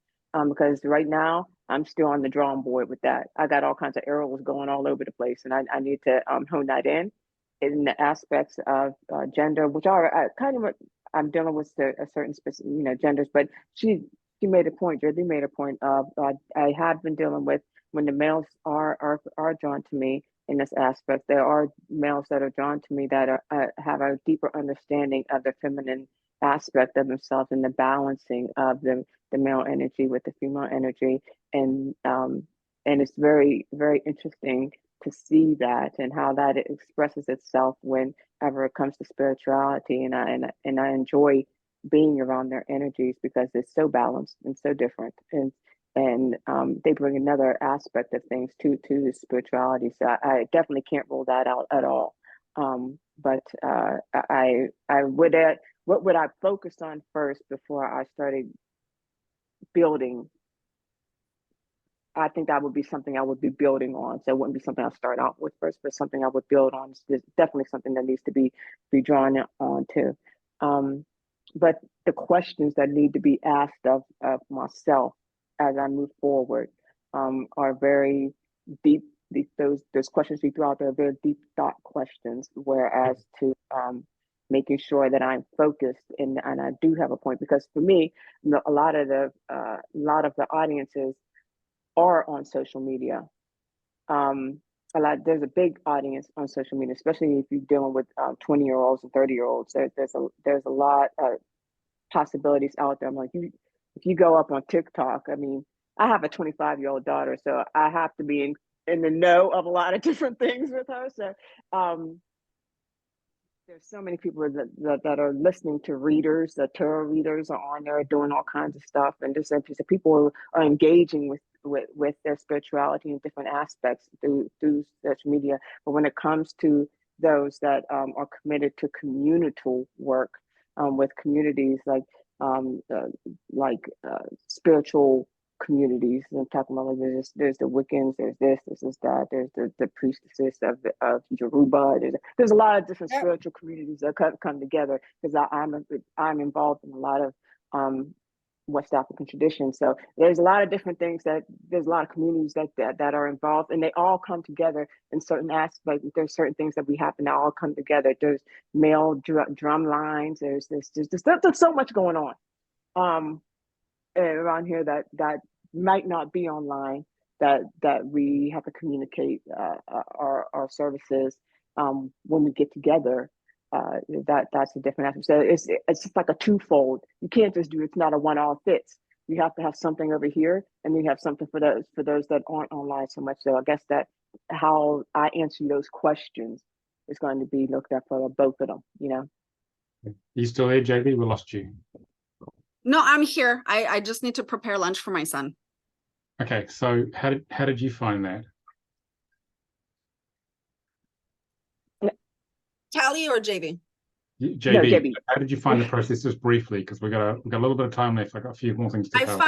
C: because right now I'm still on the drawing board with that. I got all kinds of arrows going all over the place, and I need to hone that in the aspects of gender, which are kind of what I'm dealing with a certain specific, genders. But she made a point. Jersey made a point of I have been dealing with when the males are drawn to me in this aspect. There are males that are drawn to me that are have a deeper understanding of the feminine aspect of themselves and the balancing of the male energy with the female energy, and it's very very interesting to see that and how that it expresses itself whenever it comes to spirituality, and I enjoy being around their energies because it's so balanced and so different, and they bring another aspect of things to the spirituality. So I definitely can't rule that out at all. But I would add, what would I focus on first before I started building? I think that would be something I would be building on. So it wouldn't be something I start out with first, but something I would build on. It's definitely something that needs to be drawn on to. But the questions that need to be asked of myself as I move forward are very deep. Those questions we throw out there are very deep thought questions. Whereas to making sure that I'm focused and I do have a point, because for me, a lot of the audiences are on social media. There's a big audience on social media, especially if you're dealing with 20-year-olds and 30-year-olds. There's a lot of possibilities out there. I'm like, if you go up on TikTok, I mean, I have a 25-year-old daughter, so I have to be in the know of a lot of different things with her. So there's so many people that are listening to readers. The tarot readers are on there doing all kinds of stuff, and just people are engaging with their spirituality in different aspects through social media. But when it comes to those that are committed to communal work with communities like spiritual communities, and I'm talking about like there's the Wiccans, there's this is that, there's the priestesses of Yoruba, there's a lot of different spiritual communities that come together, because I'm involved in a lot of West African traditions. So there's a lot of different things there's a lot of communities that are involved, and they all come together in certain aspects. There's certain things that we happen to all come together. There's male drum lines. There's so much going on around here that might not be online, that we have to communicate our services when we get together. That's a different aspect. So it's just like a twofold. You can't just do, it's not a one all fits. You have to have something over here, and then you have something for those that aren't online so much. So I guess that how I answer those questions is going to be looked at for both of them.
A: Are you still there, JB? We lost you.
D: No, I'm here. I just need to prepare lunch for my son.
A: Okay, so how did you find that?
D: Callie or JB?
A: JB,
C: No, JB.
A: how did you find the process, just briefly? Because we got a little bit of time left. I got a few more things to cover.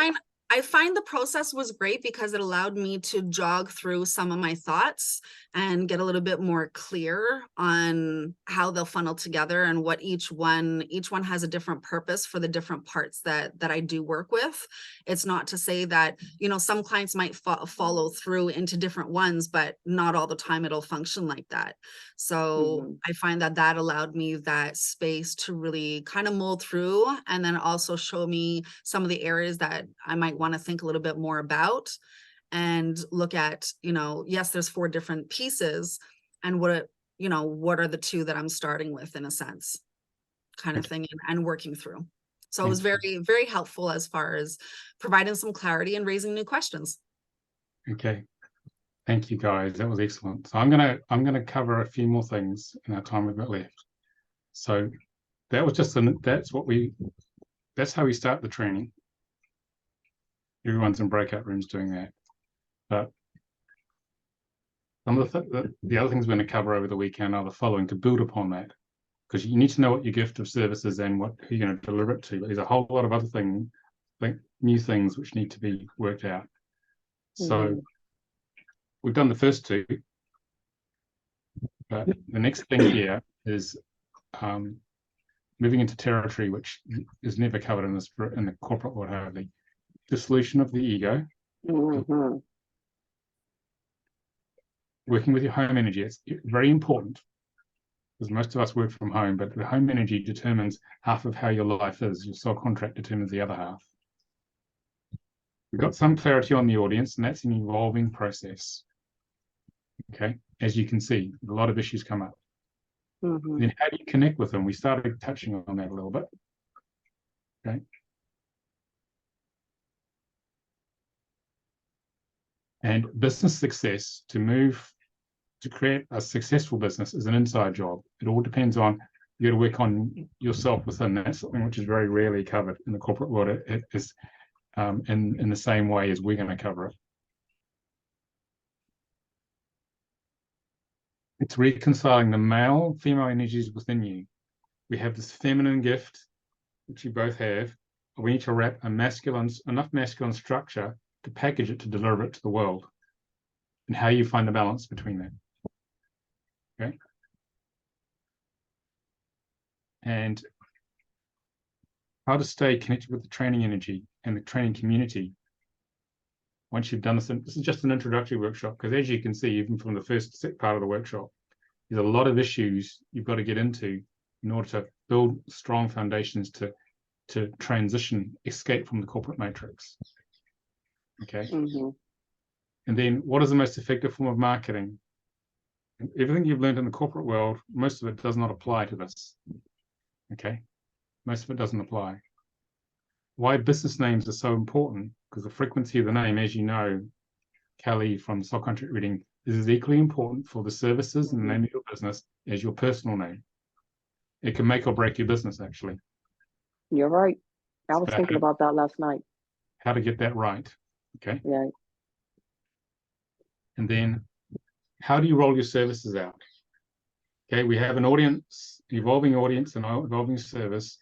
D: I find the process was great because it allowed me to jog through some of my thoughts and get a little bit more clear on how they'll funnel together, and what each one has a different purpose for the different parts that I do work with. It's not to say that, some clients might follow through into different ones, but not all the time it'll function like that. So I find that allowed me that space to really kind of mold through, and then also show me some of the areas that I might want to think a little bit more about, and look at, yes, there's 4 different pieces, and what are the 2 that I'm starting with, in a sense, kind of thing, and working through. So it was very, very helpful as far as providing some clarity and raising new questions.
A: Okay. Thank you, guys. That was excellent. So I'm gonna cover a few more things in our time we've got left. So that was just that's how we start the training. Everyone's in breakout rooms doing that. But some of the other things we're going to cover over the weekend are the following to build upon that, because you need to know what your gift of service is and who you're going to deliver it to. But there's a whole lot of other things, like new things, which need to be worked out. So we've done the first two, but the next thing here is moving into territory which is never covered in the corporate world hardly. Dissolution of the ego. Working with your home energy. It's very important because most of us work from home, but the home energy determines half of how your life is. Your soul contract determines the other half. We've got some clarity on the audience, and that's an evolving process. Okay, as you can see, a lot of issues come up. Then how do you connect with them? We started touching on that a little bit. Okay. And business success, to create a successful business, is an inside job. It all depends on, you got to work on yourself within. That's something which is very rarely covered in the corporate world. It is in the same way as we're going to cover it. It's reconciling the male, female energies within you. We have this feminine gift, which you both have. We need to wrap enough masculine structure to package it to deliver it to the world. And how you find the balance between that. Okay. And how to stay connected with the training energy and the training community. Once you've done this is just an introductory workshop, because as you can see, even from the first part of the workshop, there's a lot of issues you've got to get into in order to build strong foundations to transition, escape from the corporate matrix. Okay. And then what is the most effective form of marketing? Everything you've learned in the corporate world, most of it does not apply to this. Okay. Most of it doesn't apply. Why business names are so important, because the frequency of the name, as you know, Kelly from Soul Contract Reading, is as equally important for the services and the name of your business as your personal name. It can make or break your business, actually.
C: You're right. I was thinking about that last night.
A: How to get that right. Okay.
C: Right.
A: And then how do you roll your services out? Okay, we have an audience, evolving audience and evolving service.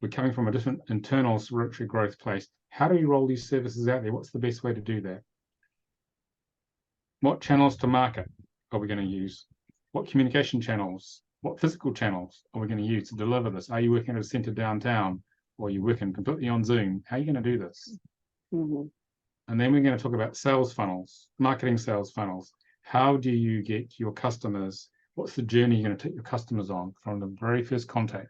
A: We're coming from a different internal spiritual growth place. How do you roll these services out there? What's the best way to do that? What channels to market are we going to use? What communication channels? What physical channels are we going to use to deliver this? Are you working at a center downtown, or are you working completely on Zoom? How are you going to do this? And then we're going to talk about sales funnels, marketing sales funnels. How do you get your customers? What's the journey you're going to take your customers on from the very first contact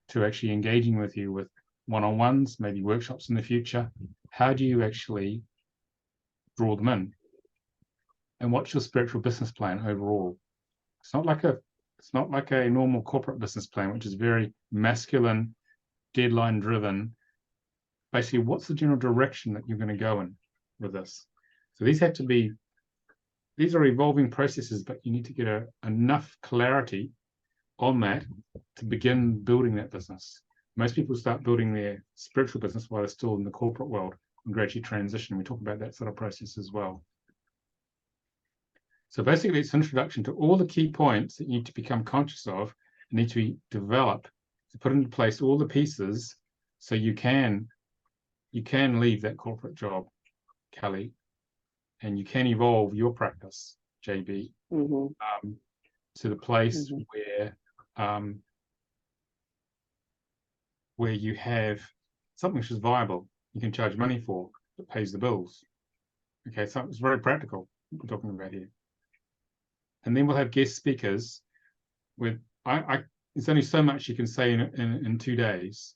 A: to actually engaging with you with one-on-ones, maybe workshops in the future? How do you actually draw them in? And what's your spiritual business plan overall? It's not like a normal corporate business plan, which is very masculine, deadline driven. Basically, what's the general direction that you're going to go in with this? So these are evolving processes, but you need to get enough clarity on that to begin building that business. Most people start building their spiritual business while they're still in the corporate world and gradually transition. We talk about that sort of process as well. So basically, it's an introduction to all the key points that you need to become conscious of, and need to be developed to put into place all the pieces so you can leave that corporate job, Kelly, and you can evolve your practice, JB, to the place where you have something which is viable, you can charge money for, that pays the bills. Okay, so it's very practical what we're talking about here. And then we'll have guest speakers with, there's only so much you can say in 2 days.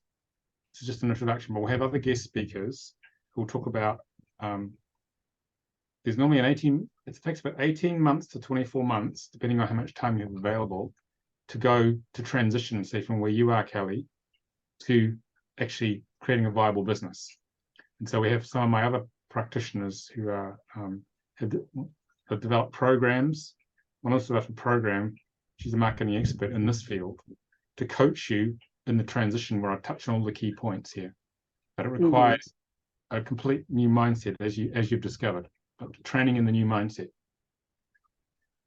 A: It's just an introduction, but we'll have other guest speakers who will talk about, there's normally it takes about 18 months to 24 months, depending on how much time you have available, to go to transition, say, from where you are, Kelly, to actually creating a viable business. And so we have some of my other practitioners who are I've developed programs. When I developed a program, she's a marketing expert in this field, to coach you in the transition where I've touched on all the key points here. But it requires a complete new mindset, as you've discovered, but training in the new mindset.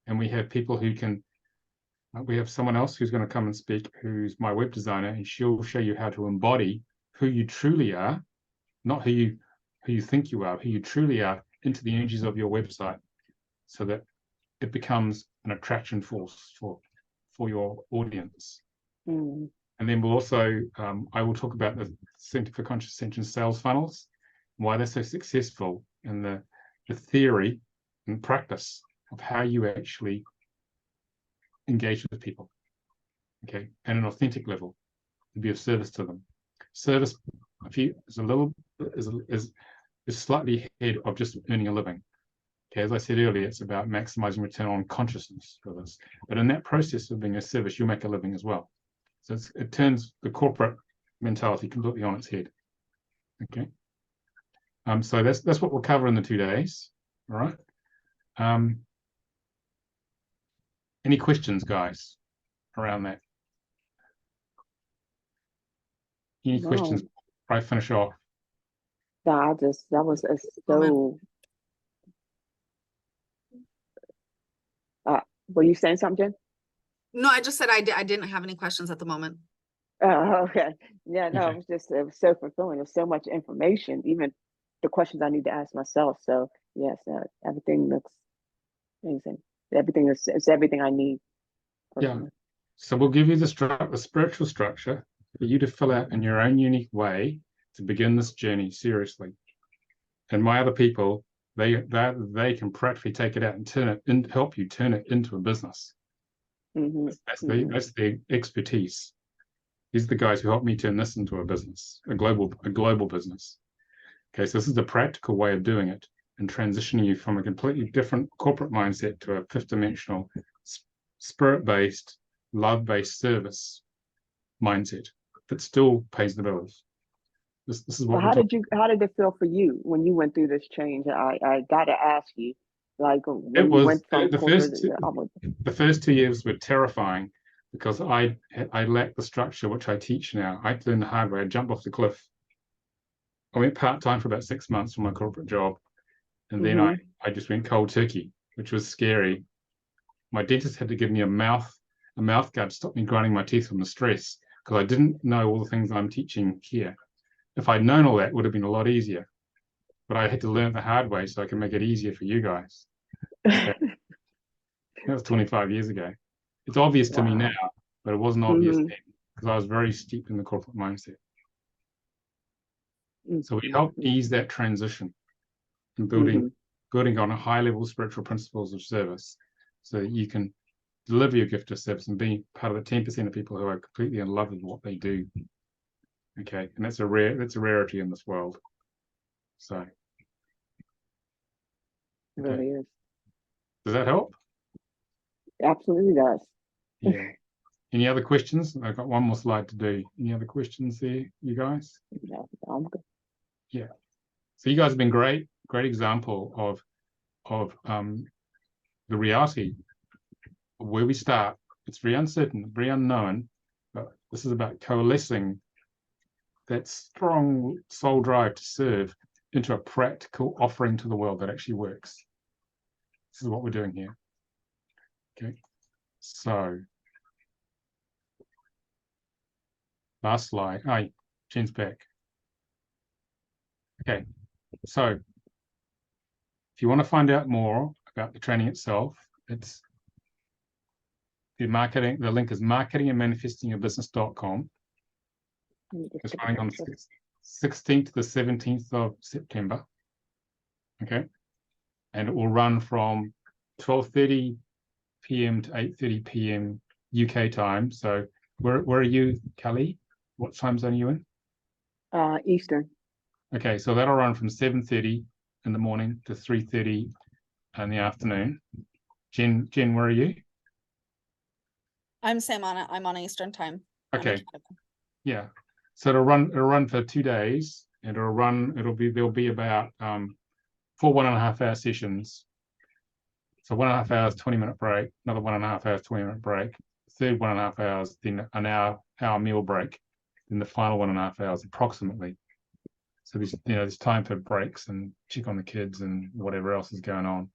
A: And we have people who can, we have someone else who's going to come and speak, who's my web designer, and she'll show you how to embody who you truly are, not who you think you are, who you truly are, into the energies of your website, so that it becomes an attraction force for your audience. And then we'll also, I will talk about the Center for Conscious Ascension sales funnels, why they're so successful, and the theory and practice of how you actually engage with people, okay, at an authentic level, to be of service to them. Service, is slightly ahead of just earning a living. Okay, as I said earlier, it's about maximizing return on consciousness for this. But in that process of being a service, you make a living as well. So it turns the corporate mentality completely on its head. Okay. So that's what we'll cover in the 2 days. All right. Any questions, guys, around that? Any questions before I finish off?
C: No, that was so. Were you saying something, Jen?
D: No, I just said I didn't have any questions at the moment.
C: Oh, okay. Yeah, no,
A: Okay.
C: it was so fulfilling. There's so much information, even the questions I need to ask myself. So yes, everything looks amazing. Everything it's everything I need. Personally.
A: Yeah. So we'll give you the spiritual structure for you to fill out in your own unique way to begin this journey seriously. And my other people, they can practically take it out and help you turn it into a business. That's the expertise. These are the guys who helped me turn this into a business, a global business. Okay, so this is the practical way of doing it, and transitioning you from a completely different corporate mindset to a fifth-dimensional, spirit-based, love-based service mindset that still pays the bills. This is what.
C: How did it feel for you when you went through this change? I gotta ask you, like when you went from
A: the first 2 years were terrifying, because I lacked the structure which I teach now. I learned the hard way. I jumped off the cliff. I went part-time for about 6 months from my corporate job, and then I just went cold turkey, which was scary. My dentist had to give me a mouth guard to stop me grinding my teeth from the stress, because I didn't know all the things I'm teaching here. If I'd known all that, it would have been a lot easier. But I had to learn the hard way so I can make it easier for you guys. Okay. That was 25 years ago. It's obvious to me now, but it wasn't obvious then, because I was very steeped in the corporate mindset. So we help ease that transition and building on a high level spiritual principles of service, so that you can deliver your gift of service and be part of the 10% of people who are completely in love with what they do. Okay, and that's a rarity in this world. So
C: it really is.
A: Does that help?
C: Absolutely does.
A: Yeah. Any other questions? I've got one more slide to do. Any other questions there, you guys?
C: No, I'm good.
A: Yeah. So you guys have been great example of the reality of where we start. It's very uncertain, very unknown, but this is about coalescing that strong soul drive to serve into a practical offering to the world that actually works. This is what we're doing here. Okay. So last slide. Hi, Jen's back. Okay. So if you want to find out more about the training itself, it's the link is marketingandmanifestingyourbusiness.com. It's running on 16th to the 17th of September. Okay. And it will run from 12:30 p.m. to 8:30 p.m. UK time. So where are you, Kelly? What time zone are you in?
C: Eastern.
A: Okay, so that'll run from 7:30 in the morning to 3:30 in the afternoon. Jen, where are you?
D: I'm on Eastern time.
A: Okay. Yeah. So it'll run for 2 days, and there'll be about 4 1.5 hour sessions. So 1.5 hours, 20-minute break, another 1.5 hours, 20-minute break, third 1.5 hours, then an hour meal break, then the final 1.5 hours approximately. So there's time for breaks and check on the kids and whatever else is going on.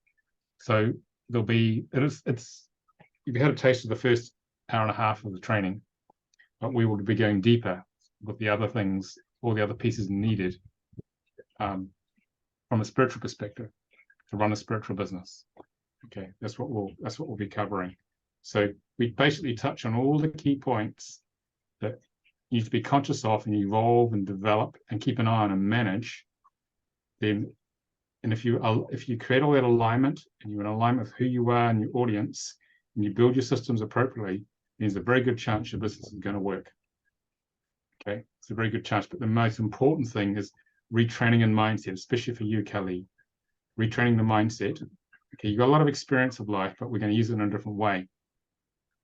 A: So there'll be you've had a taste of the first hour and a half of the training, but we will be going deeper with the other things, all the other pieces needed from a spiritual perspective to run a spiritual business. Okay, that's what we'll be covering. So we basically touch on all the key points that you need to be conscious of and evolve and develop and keep an eye on and manage. Then, and if you create all that alignment and you're in alignment with who you are and your audience, and you build your systems appropriately, there's a very good chance your business is going to work. Okay, it's a very good chance. But the most important thing is retraining and mindset, especially for you, Kelly. Retraining the mindset. Okay, you've got a lot of experience of life, but we're going to use it in a different way.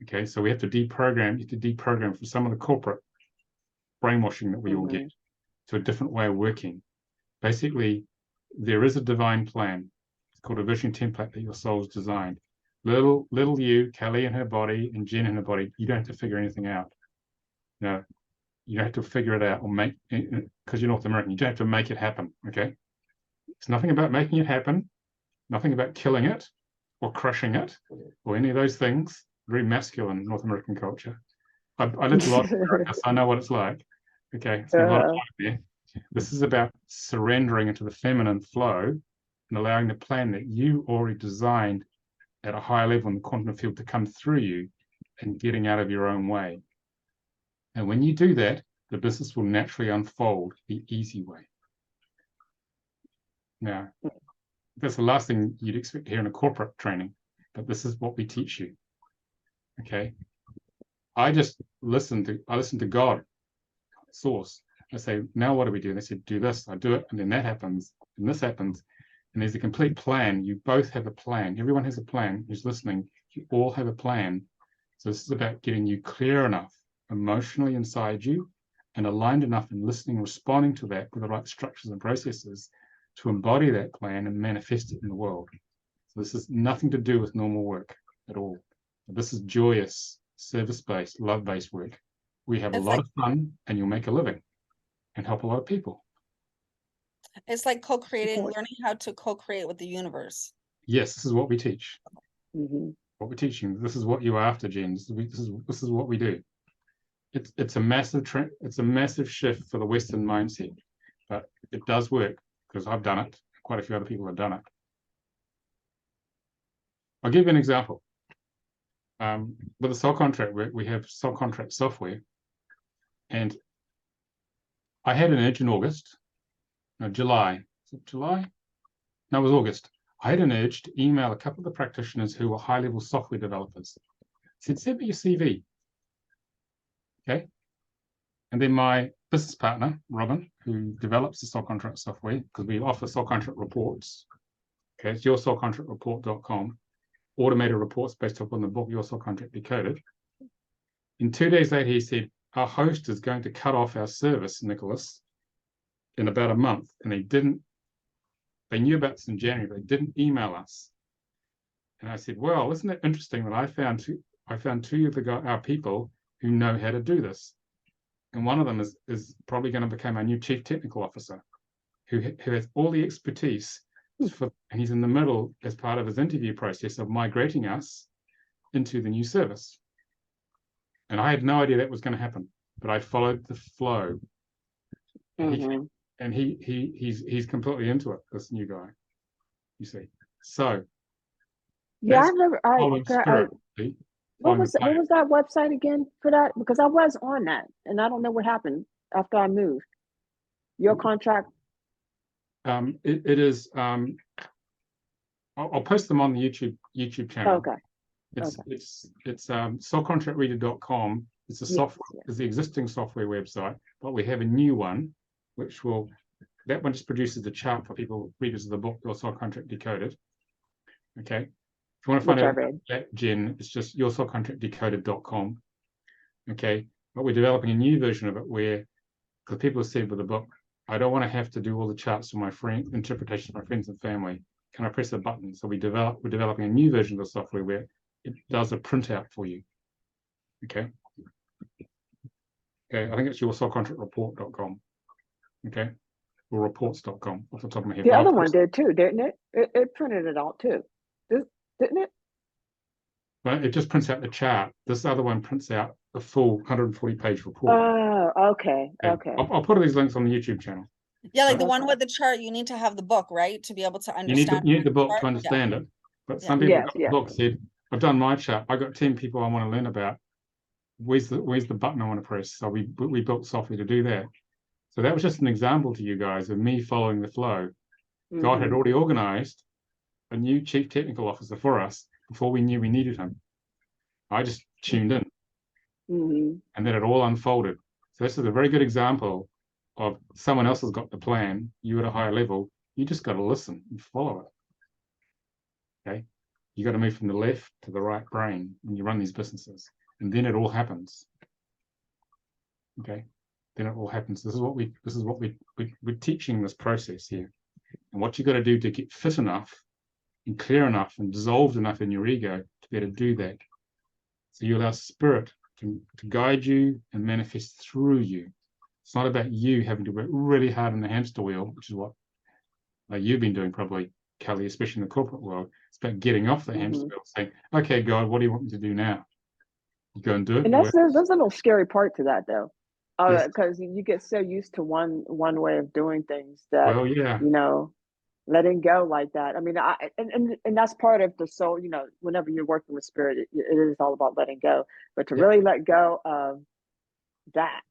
A: Okay, so we have to deprogram from some of the corporate brainwashing that we all get to a different way of working. Basically, there is a divine plan. It's called a vision template that your soul's designed. Little you, Kelly in her body, and Jen in her body, you don't have to figure anything out. No, you don't have to figure it out or make, because you're North American, you don't have to make it happen. Okay, it's nothing about making it happen. Nothing about killing it or crushing it or any of those things. Very masculine North American culture. I lived a lot of America, so I know what it's like. Okay, so a lot of time there. This is about surrendering into the feminine flow and allowing the plan that you already designed at a higher level in the quantum field to come through you and getting out of your own way. And when you do that, the business will naturally unfold the easy way. Now, that's the last thing you'd expect to hear in a corporate training, but this is what we teach you. Okay, I just listen to God, source. I say, now what do we do? And they said, do this. I do it, and then that happens, and this happens, and there's a complete plan. You both have a plan. Everyone has a plan. Who's listening? You all have a plan. So this is about getting you clear enough emotionally inside you, and aligned enough and listening, responding to that with the right structures and processes to embody that plan and manifest it in the world. So this is nothing to do with normal work at all. This is joyous, service-based, love-based work. We have a lot of fun, and you'll make a living and help a lot of people.
D: It's like co-creating, learning how to co-create with the universe.
A: Yes, this is what we teach.
C: Mm-hmm.
A: What we're teaching. This is what you're after, Jen. This is what we do. It's a massive shift for the Western mindset, but it does work because I've done it. Quite a few other people have done it. I'll give you an example. With a soul contract, we have soul contract software, and I had an urge in August, no, July. Is it July? No, it was August. I had an urge to email a couple of the practitioners who were high-level software developers. I said, send me your CV. Okay. And then my business partner, Robin, who develops the soul contract software, because we offer soul contract reports. Okay, it's yoursoulcontractreport.com. Automated reports based upon the book Your Soul Contract Decoded. And 2 days later, he said, our host is going to cut off our service, Nicolas, in about a month. And they knew about this in January, they didn't email us. And I said, well, isn't it interesting that I found two of our people who know how to do this. And one of them is probably going to become our new chief technical officer, who has all the expertise. And he's in the middle as part of his interview process of migrating us into the new service. And I had no idea that was going to happen, but I followed the flow.
C: Mm-hmm.
A: And he's completely into it, this new guy, you see. So
C: yeah, I never. What was that website again for that? Because I was on that, and I don't know what happened after I moved. Your contract.
A: It is. I'll post them on the YouTube channel.
C: Okay.
A: It's soulcontractreader.com. It's a software. It's the existing software website, but we have a new one, that one just produces the chart for people readers of the book Your Soul Contract Decoded. Okay. If you want to find out about that, Jen, it's just yoursoulcontractdecoded.com. Okay. But we're developing a new version of it where, because people have said with the book, I don't want to have to do all the charts for my interpretations for my friends and family. can I press a button? So we're developing a new version of the software where it does a printout for you. Okay. Okay, I think it's your subcontractreport.com. Okay, or reports.com off the top of my head.
C: The
A: But
C: other one did too, didn't it? It printed it out too, didn't it?
A: But it just prints out the chart. This other one prints out the full 140-page report.
C: Oh, okay, okay.
A: I'll put these links on the YouTube channel.
D: Yeah, like the
C: Okay.
D: one with the chart, you need to have the book, right? To be able to
A: You need
D: understand.
A: the book
D: chart.
A: to understand it. But
D: Yeah.
A: some people
C: Yes,
A: got the
C: yes.
A: book, said, I've done my chart. I got 10 people I want to learn about. Where's the button I want to press? So we built software to do that. So that was just an example to you guys of me following the flow. God had
C: Mhm.
A: already organized a new chief technical officer for us before we knew we needed him. I just tuned in,
C: Mhm.
A: and then it all unfolded. So this is a very good example of someone else has got the plan. You at a higher level, you just got to listen and follow it. Okay, you got to move from the left to the right brain when you run these businesses, and then it all happens. Okay, then it all happens. This is what we're teaching this process here, and what you got to do to get fit enough and clear enough and dissolved enough in your ego to be able to do that. So you allow spirit to guide you and manifest through you. It's not about you having to work really hard in the hamster wheel, which is what you've been doing probably, Kelly, especially in the corporate world. It's about getting off the hamster wheel, saying, okay, God, what do you want me to do now? You go and do it.
C: And there's a little scary part to that though.
A: Yes.
C: Because you get so used to one way of doing things that,
A: Well, yeah.
C: you know, letting go like that. I mean, and that's part of the soul, you know, whenever you're working with spirit, it is all about letting go. But to really let go of that,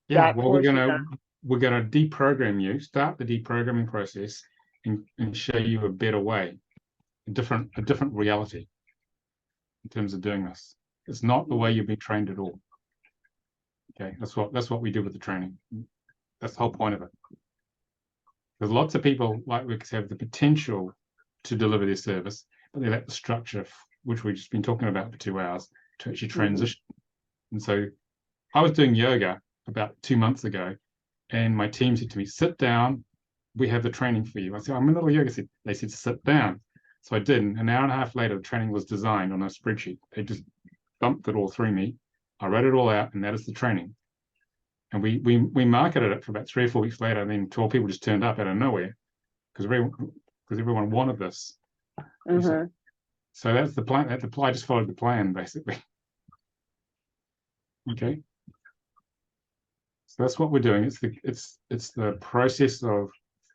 A: Yeah,
C: that
A: well,
C: portion
A: we're gonna deprogram you, start the deprogramming process, and show you a better way, a different reality in terms of doing this. It's not the way you've been trained at all. Okay, that's what we do with the training. That's the whole point of it. Because lots of people like Rick have the potential to deliver their service, but they lack the structure, which we've just been talking about for 2 hours, to actually transition. And so I was doing yoga about 2 months ago, and my team said to me, sit down, we have the training for you. I said, I'm in a little yoga. They said, sit down. So I did. And an hour and a half later, the training was designed on a spreadsheet. They just dumped it all through me. I wrote it all out, and that is the training. And we marketed it for about 3 or 4 weeks later, and then 12 people just turned up out of nowhere because everyone wanted this. So that's the plan. I just followed the plan, basically. Okay. So that's what we're doing. It's the process of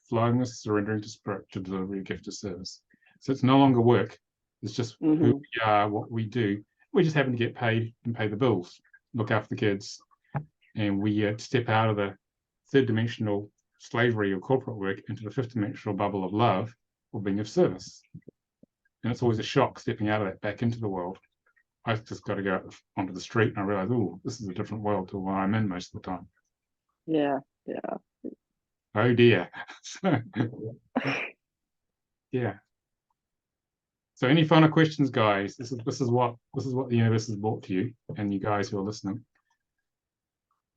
A: flowing with surrendering to spirit to deliver your gift of service. So it's no longer work. It's just who we are, what we do. We just happen to get paid and pay the bills, look after the kids, and we step out of the third dimensional slavery or corporate work into the fifth dimensional bubble of love or being of service. And it's always a shock stepping out of that back into the world. I've just got to go out onto the street and I realize, oh, this is a different world to what I'm in most of the time.
C: Yeah.
A: Oh dear. Yeah. So any final questions, guys? This is what the universe has brought to you, and you guys who are listening.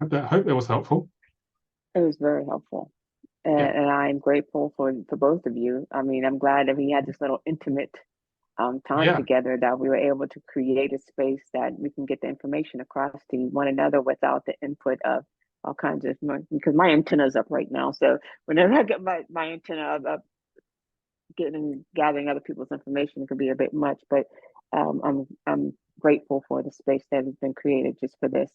A: I hope that was helpful.
C: It was very helpful. And I'm grateful for both of you. I mean, I'm glad that we had this little intimate time together, that we were able to create a space that we can get the information across to one another without the input of all kinds of, because my antenna's up right now. So whenever I get my antenna up, gathering other people's information, it can be a bit much, but I'm grateful for the space that has been created just for this.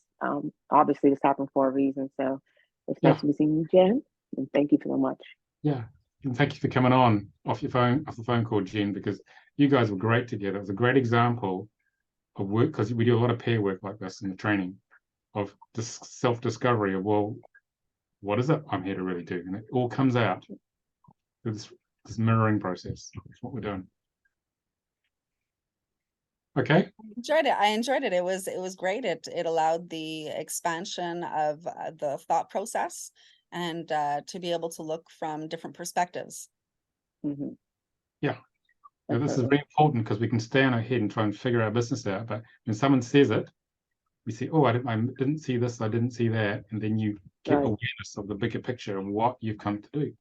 C: Obviously this happened for a reason. So it's nice to be seeing you, Jen, and thank you so much.
A: Yeah. And thank you for coming on off the phone call, Jen, because you guys were great together. It was a great example of work, because we do a lot of pair work like this in the training, of this self-discovery of, well, what is it I'm here to really do? And it all comes out through this mirroring process. That's what we're doing. Okay.
D: I enjoyed it. It was great. It allowed the expansion of the thought process and to be able to look from different perspectives.
A: Yeah. Now, this is very important because we can stay on our head and try and figure our business out. But when someone says it, we say, oh, I didn't see this, I didn't see that. And then you get awareness of the bigger picture of what you've come to do.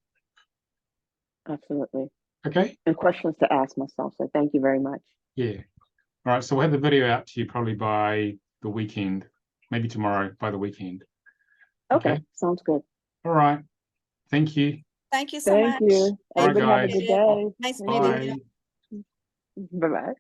C: Absolutely.
A: Okay.
C: and questions to ask myself. So thank you very much.
A: Yeah. All right. So we'll have the video out to you probably by the weekend, maybe tomorrow by the weekend.
C: Okay, sounds good.
A: All right. Thank you.
D: Thank you so
C: Thank
D: much.
C: you.
A: All right,
C: Everybody have a
A: guys.
C: good day.
D: Nice
A: Bye.
D: meeting you.
C: Bye-bye.